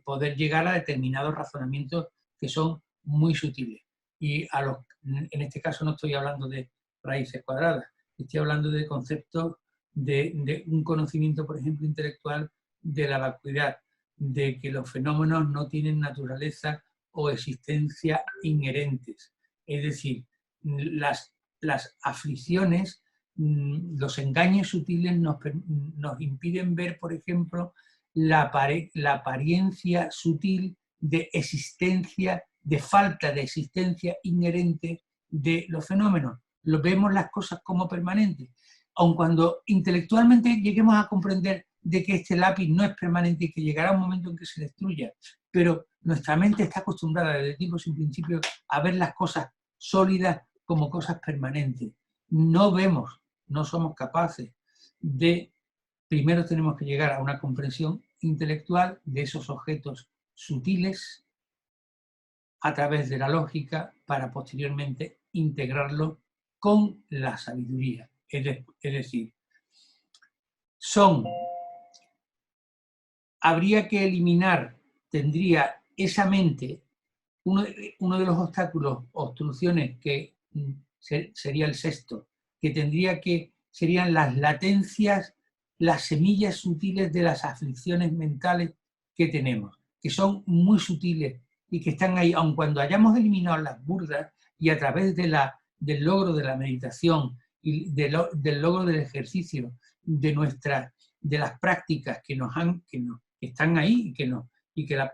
poder llegar a determinados razonamientos que son muy sutiles. Y en este caso no estoy hablando de raíces cuadradas, estoy hablando de conceptos de un conocimiento, por ejemplo, intelectual de la vacuidad, de que los fenómenos no tienen naturaleza o existencia inherentes. Es decir, las aflicciones, los engaños sutiles nos impiden ver, por ejemplo, la apariencia sutil de existencia, de falta de existencia inherente de los fenómenos. Vemos las cosas como permanentes. Aun cuando intelectualmente lleguemos a comprender de que este lápiz no es permanente y que llegará un momento en que se destruya, pero nuestra mente está acostumbrada desde tiempo sin principio a ver las cosas sólidas como cosas permanentes. No vemos, no somos capaces de, primero tenemos que llegar a una comprensión intelectual de esos objetos sutiles a través de la lógica para posteriormente integrarlo con la sabiduría. Es decir, habría que eliminar, tendría esa mente, uno de los obstáculos, obstrucciones, que sería el sexto, serían las latencias, las semillas sutiles de las aflicciones mentales que tenemos, que son muy sutiles y que están ahí, aun cuando hayamos eliminado las burdas y a través del logro de la meditación y del logro del ejercicio de las prácticas que están ahí y que la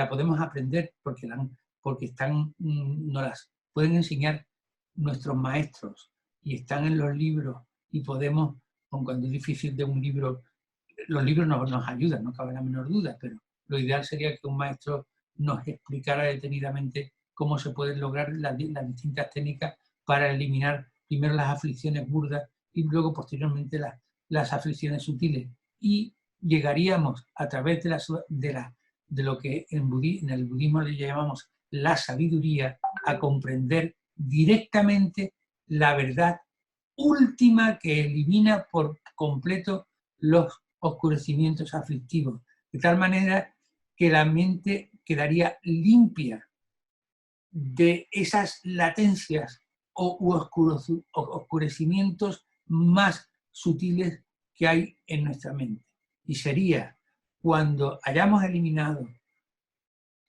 podemos aprender porque nos las pueden enseñar nuestros maestros y están en los libros y podemos, aun cuando es difícil de un libro, los libros nos ayudan, no cabe la menor duda, pero lo ideal sería que un maestro nos explicara detenidamente cómo se pueden lograr las distintas técnicas para eliminar primero las aflicciones burdas y luego posteriormente las aflicciones sutiles. Y llegaríamos a través de lo que en el budismo le llamamos la sabiduría a comprender directamente la verdad última que elimina por completo los oscurecimientos aflictivos, de tal manera que la mente quedaría limpia de esas latencias u oscurecimientos más sutiles que hay en nuestra mente. Y sería cuando hayamos eliminado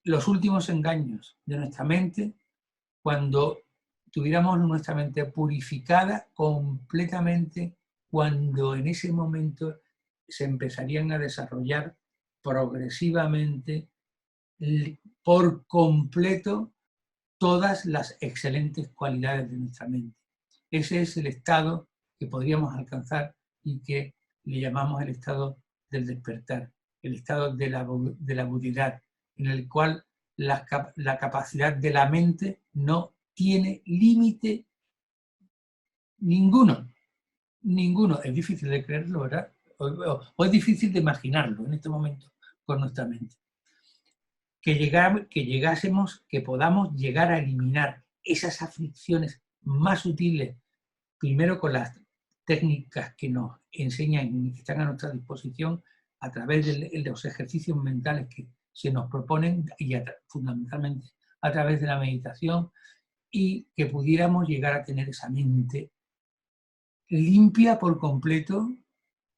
los últimos engaños de nuestra mente, cuando tuviéramos nuestra mente purificada completamente, cuando en ese momento se empezarían a desarrollar progresivamente, por completo, todas las excelentes cualidades de nuestra mente. Ese es el estado que podríamos alcanzar y que le llamamos el estado del despertar, el estado de la budidad, en el cual la capacidad de la mente no tiene límite ninguno. Ninguno. Es difícil de creerlo, ¿verdad? O es difícil de imaginarlo en este momento con nuestra mente. Que podamos llegar a eliminar esas aflicciones más sutiles, primero con las técnicas que nos enseñan y que están a nuestra disposición a través de los ejercicios mentales que se nos proponen y fundamentalmente a través de la meditación, y que pudiéramos llegar a tener esa mente limpia por completo,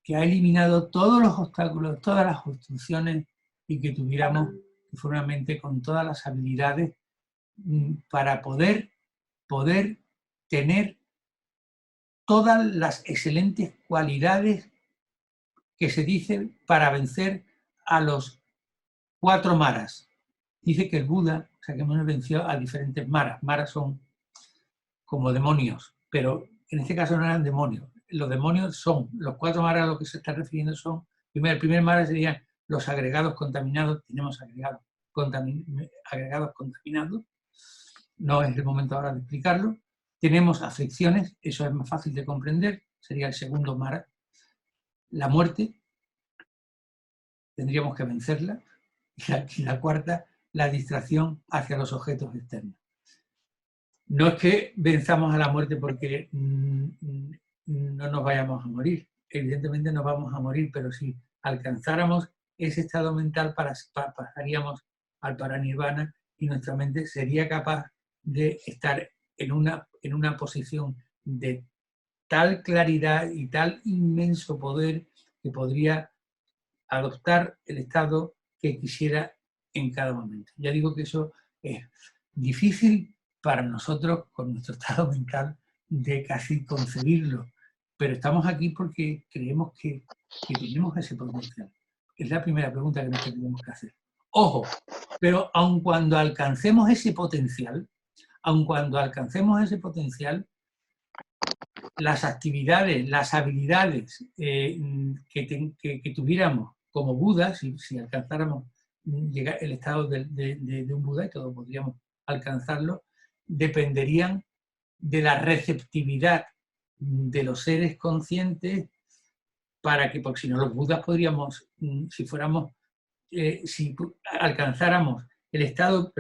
que ha eliminado todos los obstáculos, todas las obstrucciones, y que tuviéramos una mente con todas las habilidades para poder tener todas las excelentes cualidades que se dicen para vencer a los 4 maras. Dice que el Buda, o sea, que hemos vencido a diferentes maras. Maras son como demonios, pero en este caso no eran demonios. Los demonios son, los 4 maras a los que se está refiriendo son, el primer mara serían los agregados contaminados, tenemos agregados contaminados, no es el momento ahora de explicarlo. Tenemos aflicciones, eso es más fácil de comprender, sería el segundo mara. La muerte, tendríamos que vencerla. Y la cuarta, la distracción hacia los objetos externos. No es que venzamos a la muerte porque no nos vayamos a morir. Evidentemente nos vamos a morir, pero si alcanzáramos ese estado mental, pasaríamos al paranirvana y nuestra mente sería capaz de estar en una posición de tal claridad y tal inmenso poder que podría adoptar el estado que quisiera en cada momento. Ya digo que eso es difícil para nosotros, con nuestro estado mental, de casi concebirlo, pero estamos aquí porque creemos que tenemos ese potencial. Es la primera pregunta que nos tenemos que hacer. Ojo, pero aun cuando alcancemos ese potencial, las actividades, las habilidades que tuviéramos como Buda, si alcanzáramos llegar el estado de un Buda, y todos podríamos alcanzarlo, dependerían de la receptividad de los seres conscientes para que, porque si no los Budas podríamos, si alcanzáramos el estado,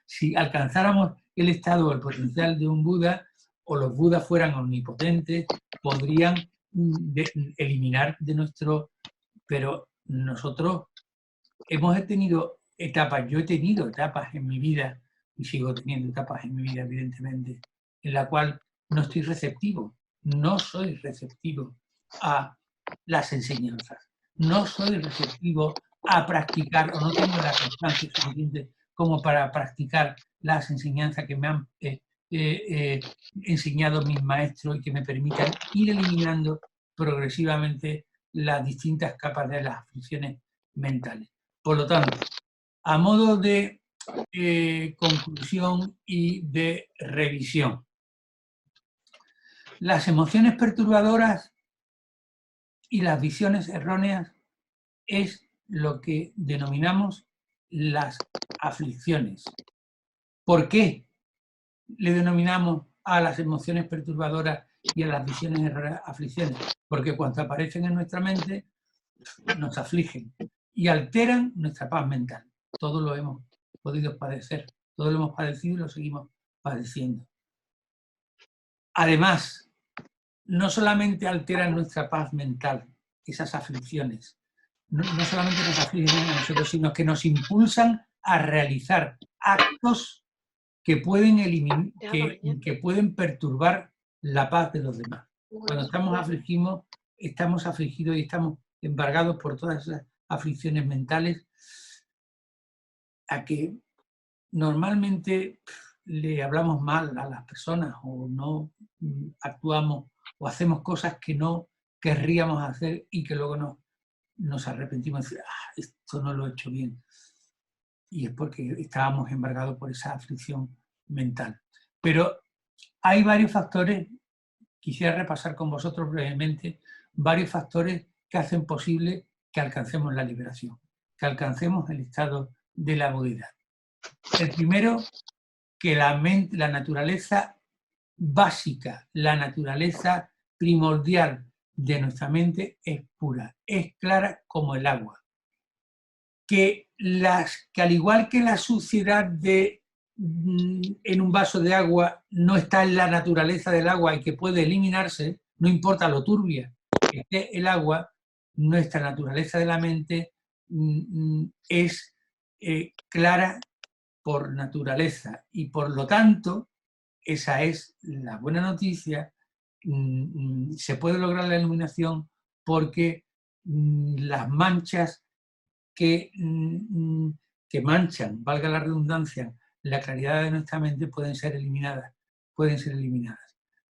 si alcanzáramos el estado o el potencial de un Buda, o los Budas fueran omnipotentes, podrían eliminar de nuestro... Pero nosotros hemos tenido etapas, yo he tenido etapas en mi vida, y sigo teniendo etapas en mi vida, evidentemente, en la cual no estoy receptivo, no soy receptivo a las enseñanzas, no soy receptivo a practicar, o no tengo la constancia suficiente como para practicar las enseñanzas que me han enseñado mis maestros y que me permitan ir eliminando progresivamente las distintas capas de las aflicciones mentales. Por lo tanto, a modo de conclusión y de revisión, las emociones perturbadoras y las visiones erróneas es lo que denominamos las aflicciones. ¿Por qué le denominamos a las emociones perturbadoras y a las visiones erróneas aflicciones? Porque cuando aparecen en nuestra mente nos afligen y alteran nuestra paz mental. Todos lo hemos podido padecer, todos lo hemos padecido y lo seguimos padeciendo. Además, no solamente alteran nuestra paz mental, esas aflicciones, no solamente nos afligen a nosotros, sino que nos impulsan a realizar actos que pueden eliminar, que pueden perturbar la paz de los demás. Cuando estamos afligidos y estamos embargados por todas esas aflicciones mentales, a que normalmente le hablamos mal a las personas o no actuamos o hacemos cosas que no querríamos hacer y que luego nos arrepentimos de decir, esto no lo he hecho bien. Y es porque estábamos embargados por esa aflicción mental. Pero hay varios factores, quisiera repasar con vosotros brevemente, varios factores que hacen posible que alcancemos la liberación, que alcancemos el estado de la budidad. El primero, que la naturaleza básica, la naturaleza primordial de nuestra mente es pura, es clara como el agua. Que al igual que la suciedad en un vaso de agua no está en la naturaleza del agua y que puede eliminarse, no importa lo turbia que esté el agua, nuestra naturaleza de la mente es clara por naturaleza y por lo tanto, esa es la buena noticia, se puede lograr la iluminación porque las manchas que manchan, valga la redundancia, la claridad de nuestra mente pueden ser eliminadas.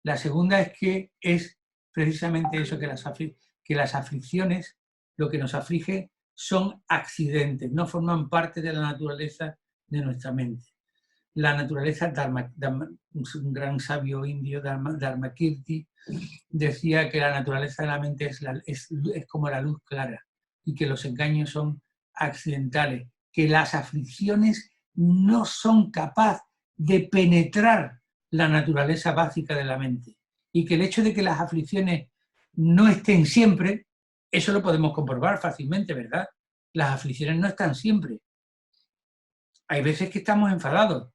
La segunda es que es precisamente eso, que las aflicciones, lo que nos aflige son accidentes, no forman parte de la naturaleza de nuestra mente. la naturaleza, un gran sabio indio, Dharmakirti, decía que la naturaleza de la mente es como la luz clara y que los engaños son accidentales, que las aflicciones no son capaces de penetrar la naturaleza básica de la mente y que el hecho de que las aflicciones no estén siempre, eso lo podemos comprobar fácilmente, ¿verdad? Las aflicciones no están siempre. Hay veces que estamos enfadados,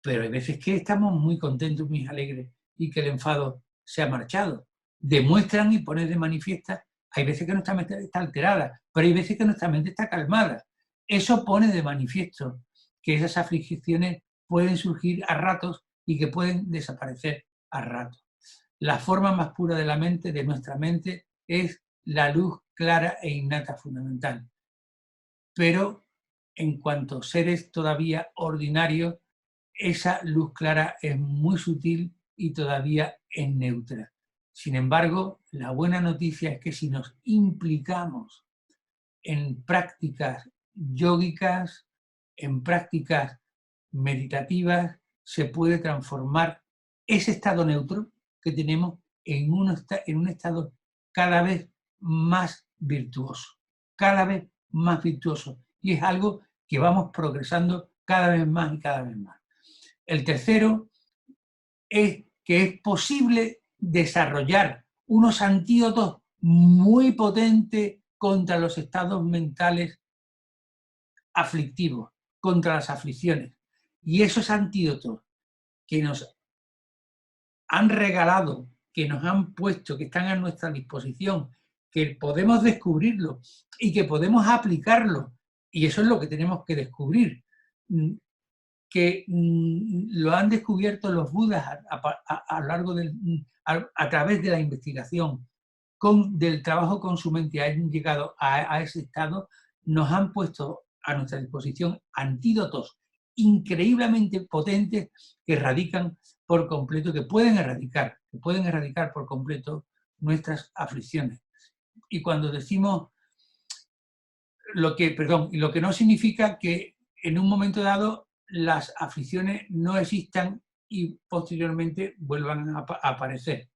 pero hay veces que estamos muy contentos, muy alegres y que el enfado se ha marchado. Demuestran y ponen de manifiesta, hay veces que nuestra mente está alterada, pero hay veces que nuestra mente está calmada. Eso pone de manifiesto que esas aflicciones pueden surgir a ratos y que pueden desaparecer a ratos. La forma más pura de la mente, de nuestra mente, es la luz clara e innata fundamental. Pero en cuanto a seres todavía ordinarios, esa luz clara es muy sutil y todavía es neutra. Sin embargo, la buena noticia es que si nos implicamos en prácticas yógicas, en prácticas meditativas, se puede transformar ese estado neutro que tenemos en un estado cada vez más virtuoso, cada vez más virtuoso. Y es algo que vamos progresando cada vez más y cada vez más. El tercero es que es posible desarrollar unos antídotos muy potentes contra los estados mentales aflictivos, contra las aflicciones. Y esos antídotos que nos han regalado, que nos han puesto, que están a nuestra disposición, que podemos descubrirlo y que podemos aplicarlo, y eso es lo que tenemos que descubrir, que lo han descubierto los budas a lo largo a través de la investigación, del trabajo con su mente, han llegado a ese estado, nos han puesto a nuestra disposición antídotos increíblemente potentes que erradican por completo, que pueden erradicar por completo nuestras aflicciones. Y cuando decimos lo que no significa que en un momento dado las aflicciones no existan y posteriormente vuelvan a aparecer.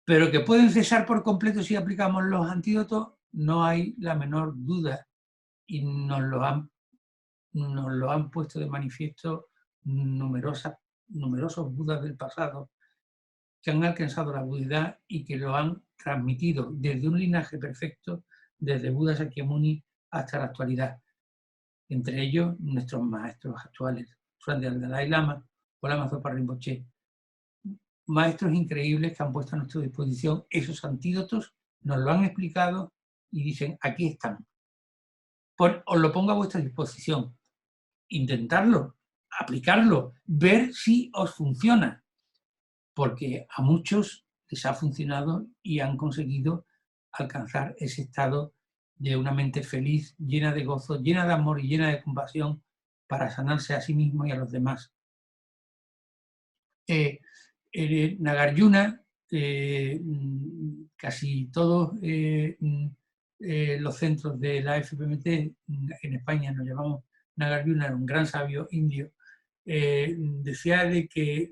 Pero que pueden cesar por completo si aplicamos los antídotos, no hay la menor duda. Y nos lo han puesto de manifiesto numerosos budas del pasado que han alcanzado la budidad y que lo han transmitido desde un linaje perfecto, desde Buda Sakyamuni hasta la actualidad. Entre ellos, nuestros maestros actuales, Frante al Dalai Lama o Lama Zopa Rinpoche. Maestros increíbles que han puesto a nuestra disposición esos antídotos, nos lo han explicado y dicen, aquí están. Os lo pongo a vuestra disposición. Intentarlo, aplicarlo, ver si os funciona. Porque a muchos les ha funcionado y han conseguido alcanzar ese estado de una mente feliz, llena de gozo, llena de amor y llena de compasión para sanarse a sí mismo y a los demás. Nagarjuna, casi todos los centros de la FPMT en España nos llamamos Nagarjuna, era un gran sabio indio, decía de que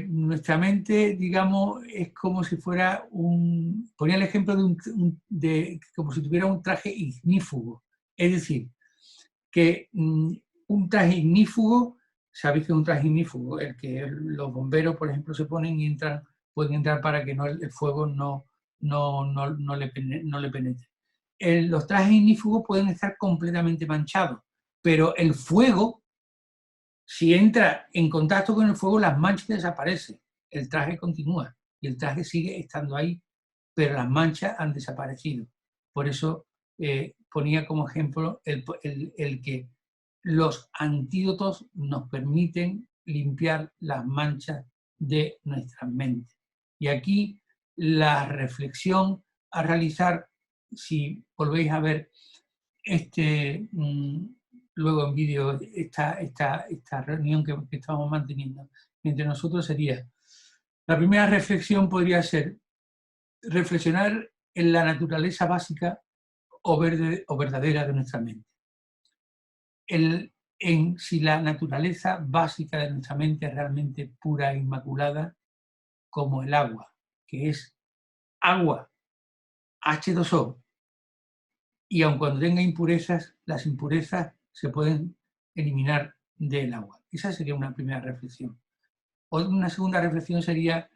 nuestra mente, digamos, es como si fuera ponía el ejemplo como si tuviera un traje ignífugo. Es decir, que un traje ignífugo, sabéis que es un traje ignífugo, el que los bomberos, por ejemplo, se ponen y pueden entrar para que el fuego no le penetre. Los trajes ignífugos pueden estar completamente manchados, pero el fuego, si entra en contacto con el fuego, las manchas desaparecen, el traje continúa y el traje sigue estando ahí, pero las manchas han desaparecido. Por eso ponía como ejemplo el que los antídotos nos permiten limpiar las manchas de nuestra mente. Y aquí la reflexión a realizar, si volvéis a ver luego en vídeo esta reunión que estamos manteniendo entre nosotros, sería, la primera reflexión podría ser reflexionar en la naturaleza básica o verdadera de nuestra mente. Si la naturaleza básica de nuestra mente es realmente pura e inmaculada, como el agua, que es agua, H2O, y aun cuando tenga impurezas, las impurezas se pueden eliminar del agua. Esa sería una primera reflexión. Una segunda reflexión sería: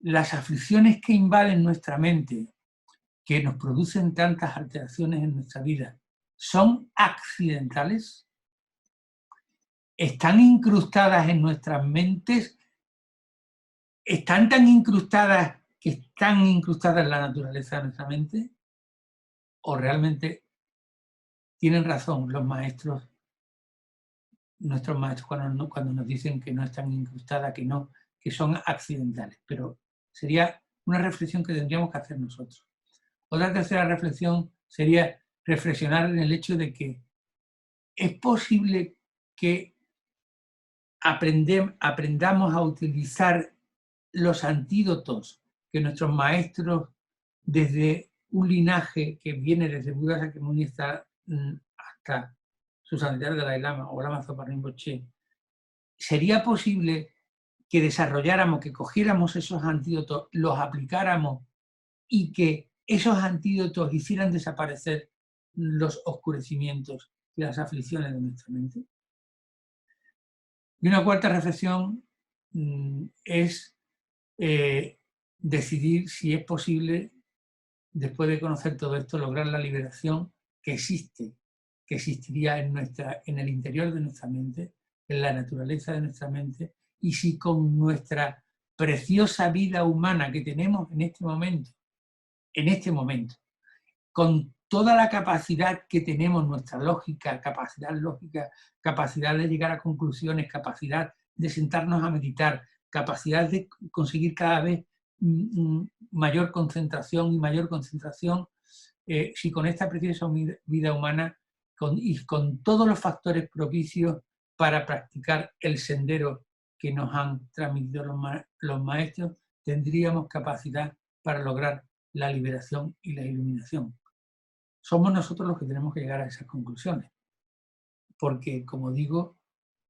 las aflicciones que invaden nuestra mente, que nos producen tantas alteraciones en nuestra vida, ¿son accidentales? ¿Están incrustadas en nuestras mentes? ¿Están tan incrustadas que están incrustadas en la naturaleza de nuestra mente? ¿O realmente tienen razón los maestros, nuestros maestros, cuando nos dicen que no están incrustadas, que son accidentales? Pero sería una reflexión que tendríamos que hacer nosotros. Otra tercera reflexión sería reflexionar en el hecho de que es posible que aprendamos a utilizar los antídotos que nuestros maestros, desde un linaje que viene desde Buda Shakyamuni hasta su santidad Dalai Lama o Lama Zopa Rinpoche, ¿sería posible que desarrolláramos, que cogiéramos esos antídotos, los aplicáramos y que esos antídotos hicieran desaparecer los oscurecimientos y las aflicciones de nuestra mente? Y una cuarta reflexión es decidir si es posible, después de conocer todo esto, lograr la liberación que existiría en el interior de nuestra mente, en la naturaleza de nuestra mente, y si con nuestra preciosa vida humana que tenemos en este momento, con toda la capacidad que tenemos, nuestra capacidad lógica, capacidad de llegar a conclusiones, capacidad de sentarnos a meditar, capacidad de conseguir cada vez mayor concentración y mayor concentración, si con esta preciosa vida humana y con todos los factores propicios para practicar el sendero que nos han transmitido los maestros, tendríamos capacidad para lograr la liberación y la iluminación. Somos nosotros los que tenemos que llegar a esas conclusiones, porque, como digo,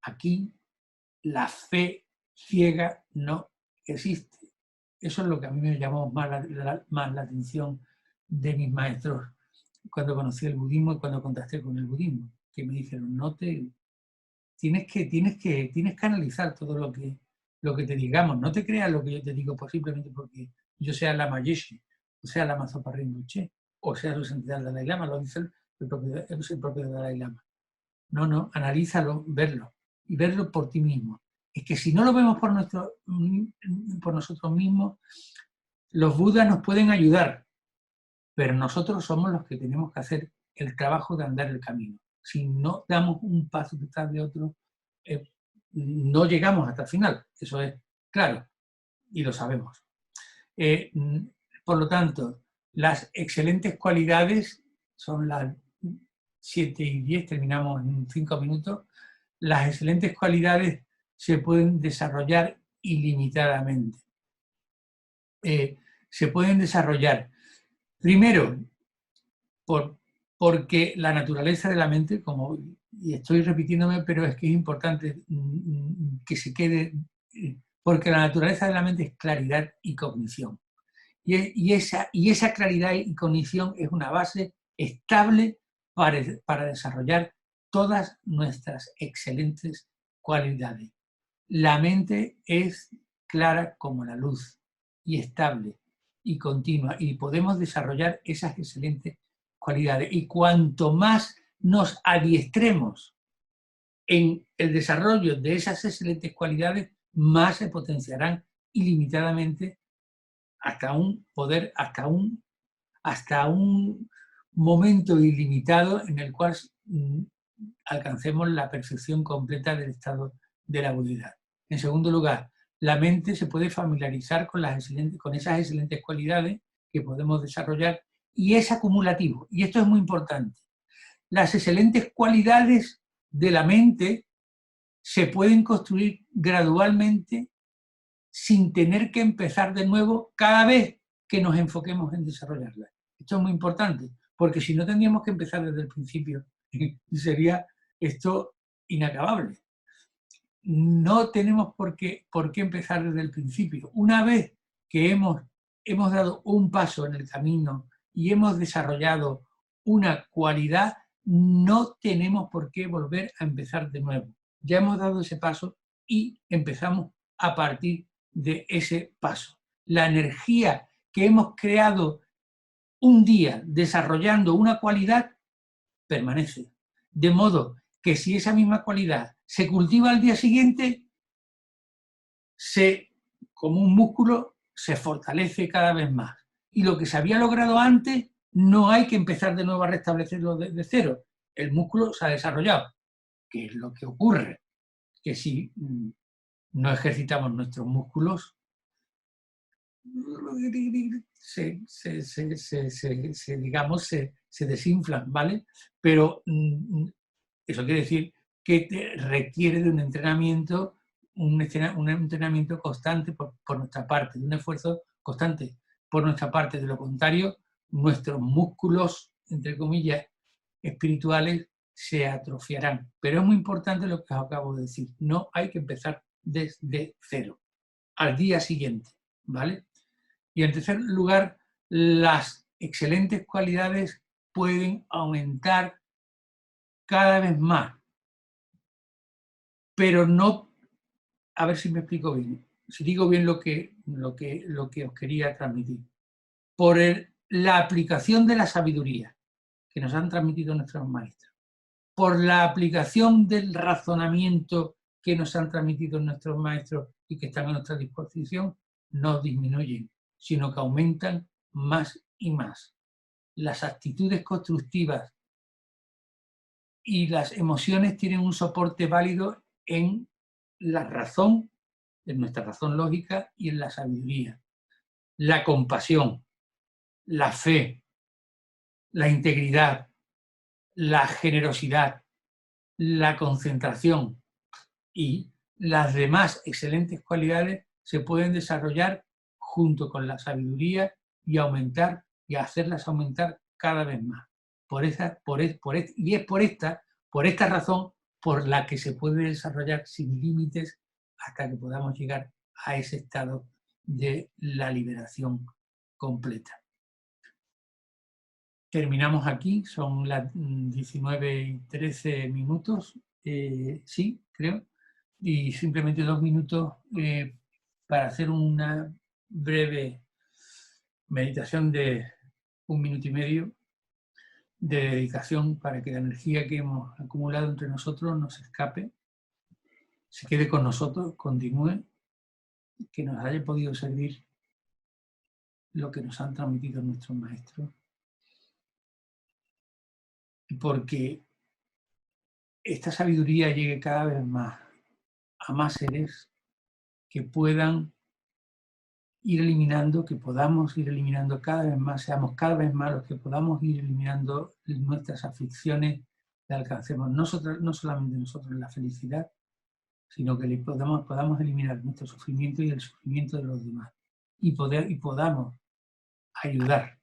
aquí la fe ciega no existe. Eso es lo que a mí me llamó más la atención de mis maestros cuando conocí el budismo y cuando contacté con el budismo, que me dijeron: tienes que analizar todo lo que te digamos, no te creas lo que yo te digo simplemente porque yo sea Lama Yeshe, o sea Lama Zopa Rinpoche, o sea su santidad Dalai Lama, lo dice el propio Dalai Lama. No, analízalo, verlo, y verlo por ti mismo. Es que si no lo vemos por nosotros mismos, los budas nos pueden ayudar, pero nosotros somos los que tenemos que hacer el trabajo de andar el camino. Si no damos un paso detrás de otro, no llegamos hasta el final. Eso es claro, y lo sabemos. Por lo tanto, las excelentes cualidades son las 7:10, terminamos en 5 minutos. Las excelentes cualidades se pueden desarrollar ilimitadamente. Se pueden desarrollar, primero, porque la naturaleza de la mente, y estoy repitiéndome, pero es que es importante que se quede, porque la naturaleza de la mente es claridad y cognición. Y esa claridad y cognición es una base estable para desarrollar todas nuestras excelentes cualidades. La mente es clara como la luz y estable y continua, y podemos desarrollar esas excelentes cualidades. Y cuanto más nos adiestremos en el desarrollo de esas excelentes cualidades, más se potenciarán ilimitadamente hasta un momento ilimitado en el cual alcancemos la perfección completa del estado de la budidad. En segundo lugar, la mente se puede familiarizar con esas excelentes cualidades que podemos desarrollar, y es acumulativo. Y esto es muy importante. Las excelentes cualidades de la mente se pueden construir gradualmente sin tener que empezar de nuevo cada vez que nos enfoquemos en desarrollarlas. Esto es muy importante, porque si no tendríamos que empezar desde el principio y sería esto inacabable. No tenemos por qué empezar desde el principio. Una vez que hemos dado un paso en el camino y hemos desarrollado una cualidad, no tenemos por qué volver a empezar de nuevo. Ya hemos dado ese paso y empezamos a partir de ese paso. La energía que hemos creado un día desarrollando una cualidad permanece. De modo que si esa misma cualidad se cultiva al día siguiente, como un músculo, se fortalece cada vez más. Y lo que se había logrado antes, no hay que empezar de nuevo a restablecerlo de cero. El músculo se ha desarrollado. ¿Qué es lo que ocurre? Que si no ejercitamos nuestros músculos, se desinflan, ¿vale? Pero eso quiere decir que requiere de un entrenamiento constante por nuestra parte, de un esfuerzo constante por nuestra parte. De lo contrario, nuestros músculos, entre comillas, espirituales, se atrofiarán. Pero es muy importante lo que os acabo de decir. No hay que empezar desde cero, al día siguiente, ¿vale? Y en tercer lugar, las excelentes cualidades pueden aumentar cada vez más, pero no, a ver si me explico bien, si digo bien lo que os quería transmitir. Por la aplicación de la sabiduría que nos han transmitido nuestros maestros, por la aplicación del razonamiento que nos han transmitido nuestros maestros y que están a nuestra disposición, no disminuyen, sino que aumentan más y más. Las actitudes constructivas y las emociones tienen un soporte válido en la razón, en nuestra razón lógica y en la sabiduría. La compasión, la fe, la integridad, la generosidad, la concentración y las demás excelentes cualidades se pueden desarrollar junto con la sabiduría y aumentar y hacerlas aumentar cada vez más. Y es por esta razón por la que se puede desarrollar sin límites hasta que podamos llegar a ese estado de la liberación completa. Terminamos aquí, son las 19:13. Sí, creo. Y simplemente 2 minutos para hacer una breve meditación de 1 minuto y medio de dedicación para que la energía que hemos acumulado entre nosotros no se escape, se quede con nosotros, continúe, que nos haya podido servir lo que nos han transmitido nuestros maestros. Porque esta sabiduría llegue cada vez más a más seres que puedan ir eliminando, que podamos ir eliminando cada vez más, seamos cada vez más los que podamos ir eliminando nuestras aflicciones, que alcancemos no solamente nosotros la felicidad, sino que podamos eliminar nuestro sufrimiento y el sufrimiento de los demás. Y podamos ayudar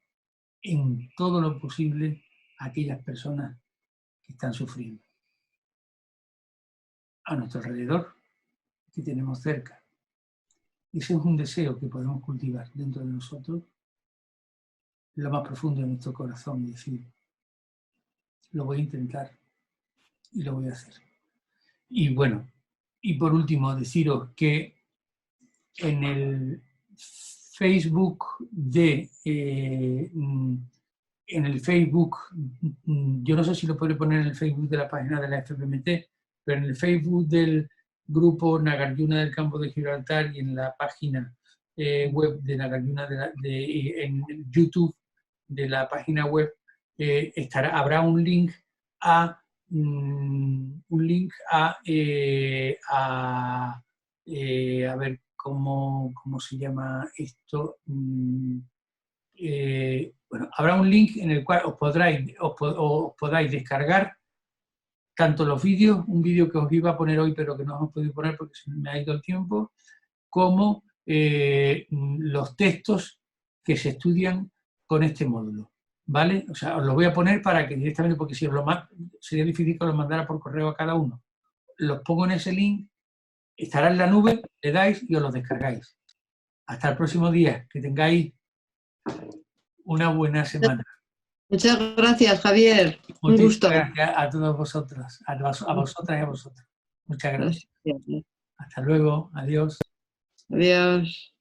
en todo lo posible a aquellas personas que están sufriendo. A nuestro alrededor, que tenemos cerca. Ese es un deseo que podemos cultivar dentro de nosotros, en lo más profundo de nuestro corazón, y decir, lo voy a intentar y lo voy a hacer. Y bueno, y por último, deciros que en el Facebook yo no sé si lo puedo poner en el Facebook de la página de la FPMT, pero en el Facebook del grupo Nagarjuna del Campo de Gibraltar y en la página web de Nagarjuna, en YouTube de la página web, habrá un link a ver cómo se llama esto. Bueno, habrá un link en el cual os podáis descargar tanto los vídeos, un vídeo que os iba a poner hoy pero que no os he podido poner porque se me ha ido el tiempo, como los textos que se estudian con este módulo, ¿vale? O sea, os lo voy a poner para que directamente, porque si os lo sería difícil que os lo mandara por correo a cada uno. Los pongo en ese link, estará en la nube, le dais y os lo descargáis. Hasta el próximo día, que tengáis una buena semana. Muchas gracias, Javier. Un gusto. Gracias a todos vosotros, a vosotras y a vosotros. Muchas gracias. Hasta luego. Adiós. Adiós.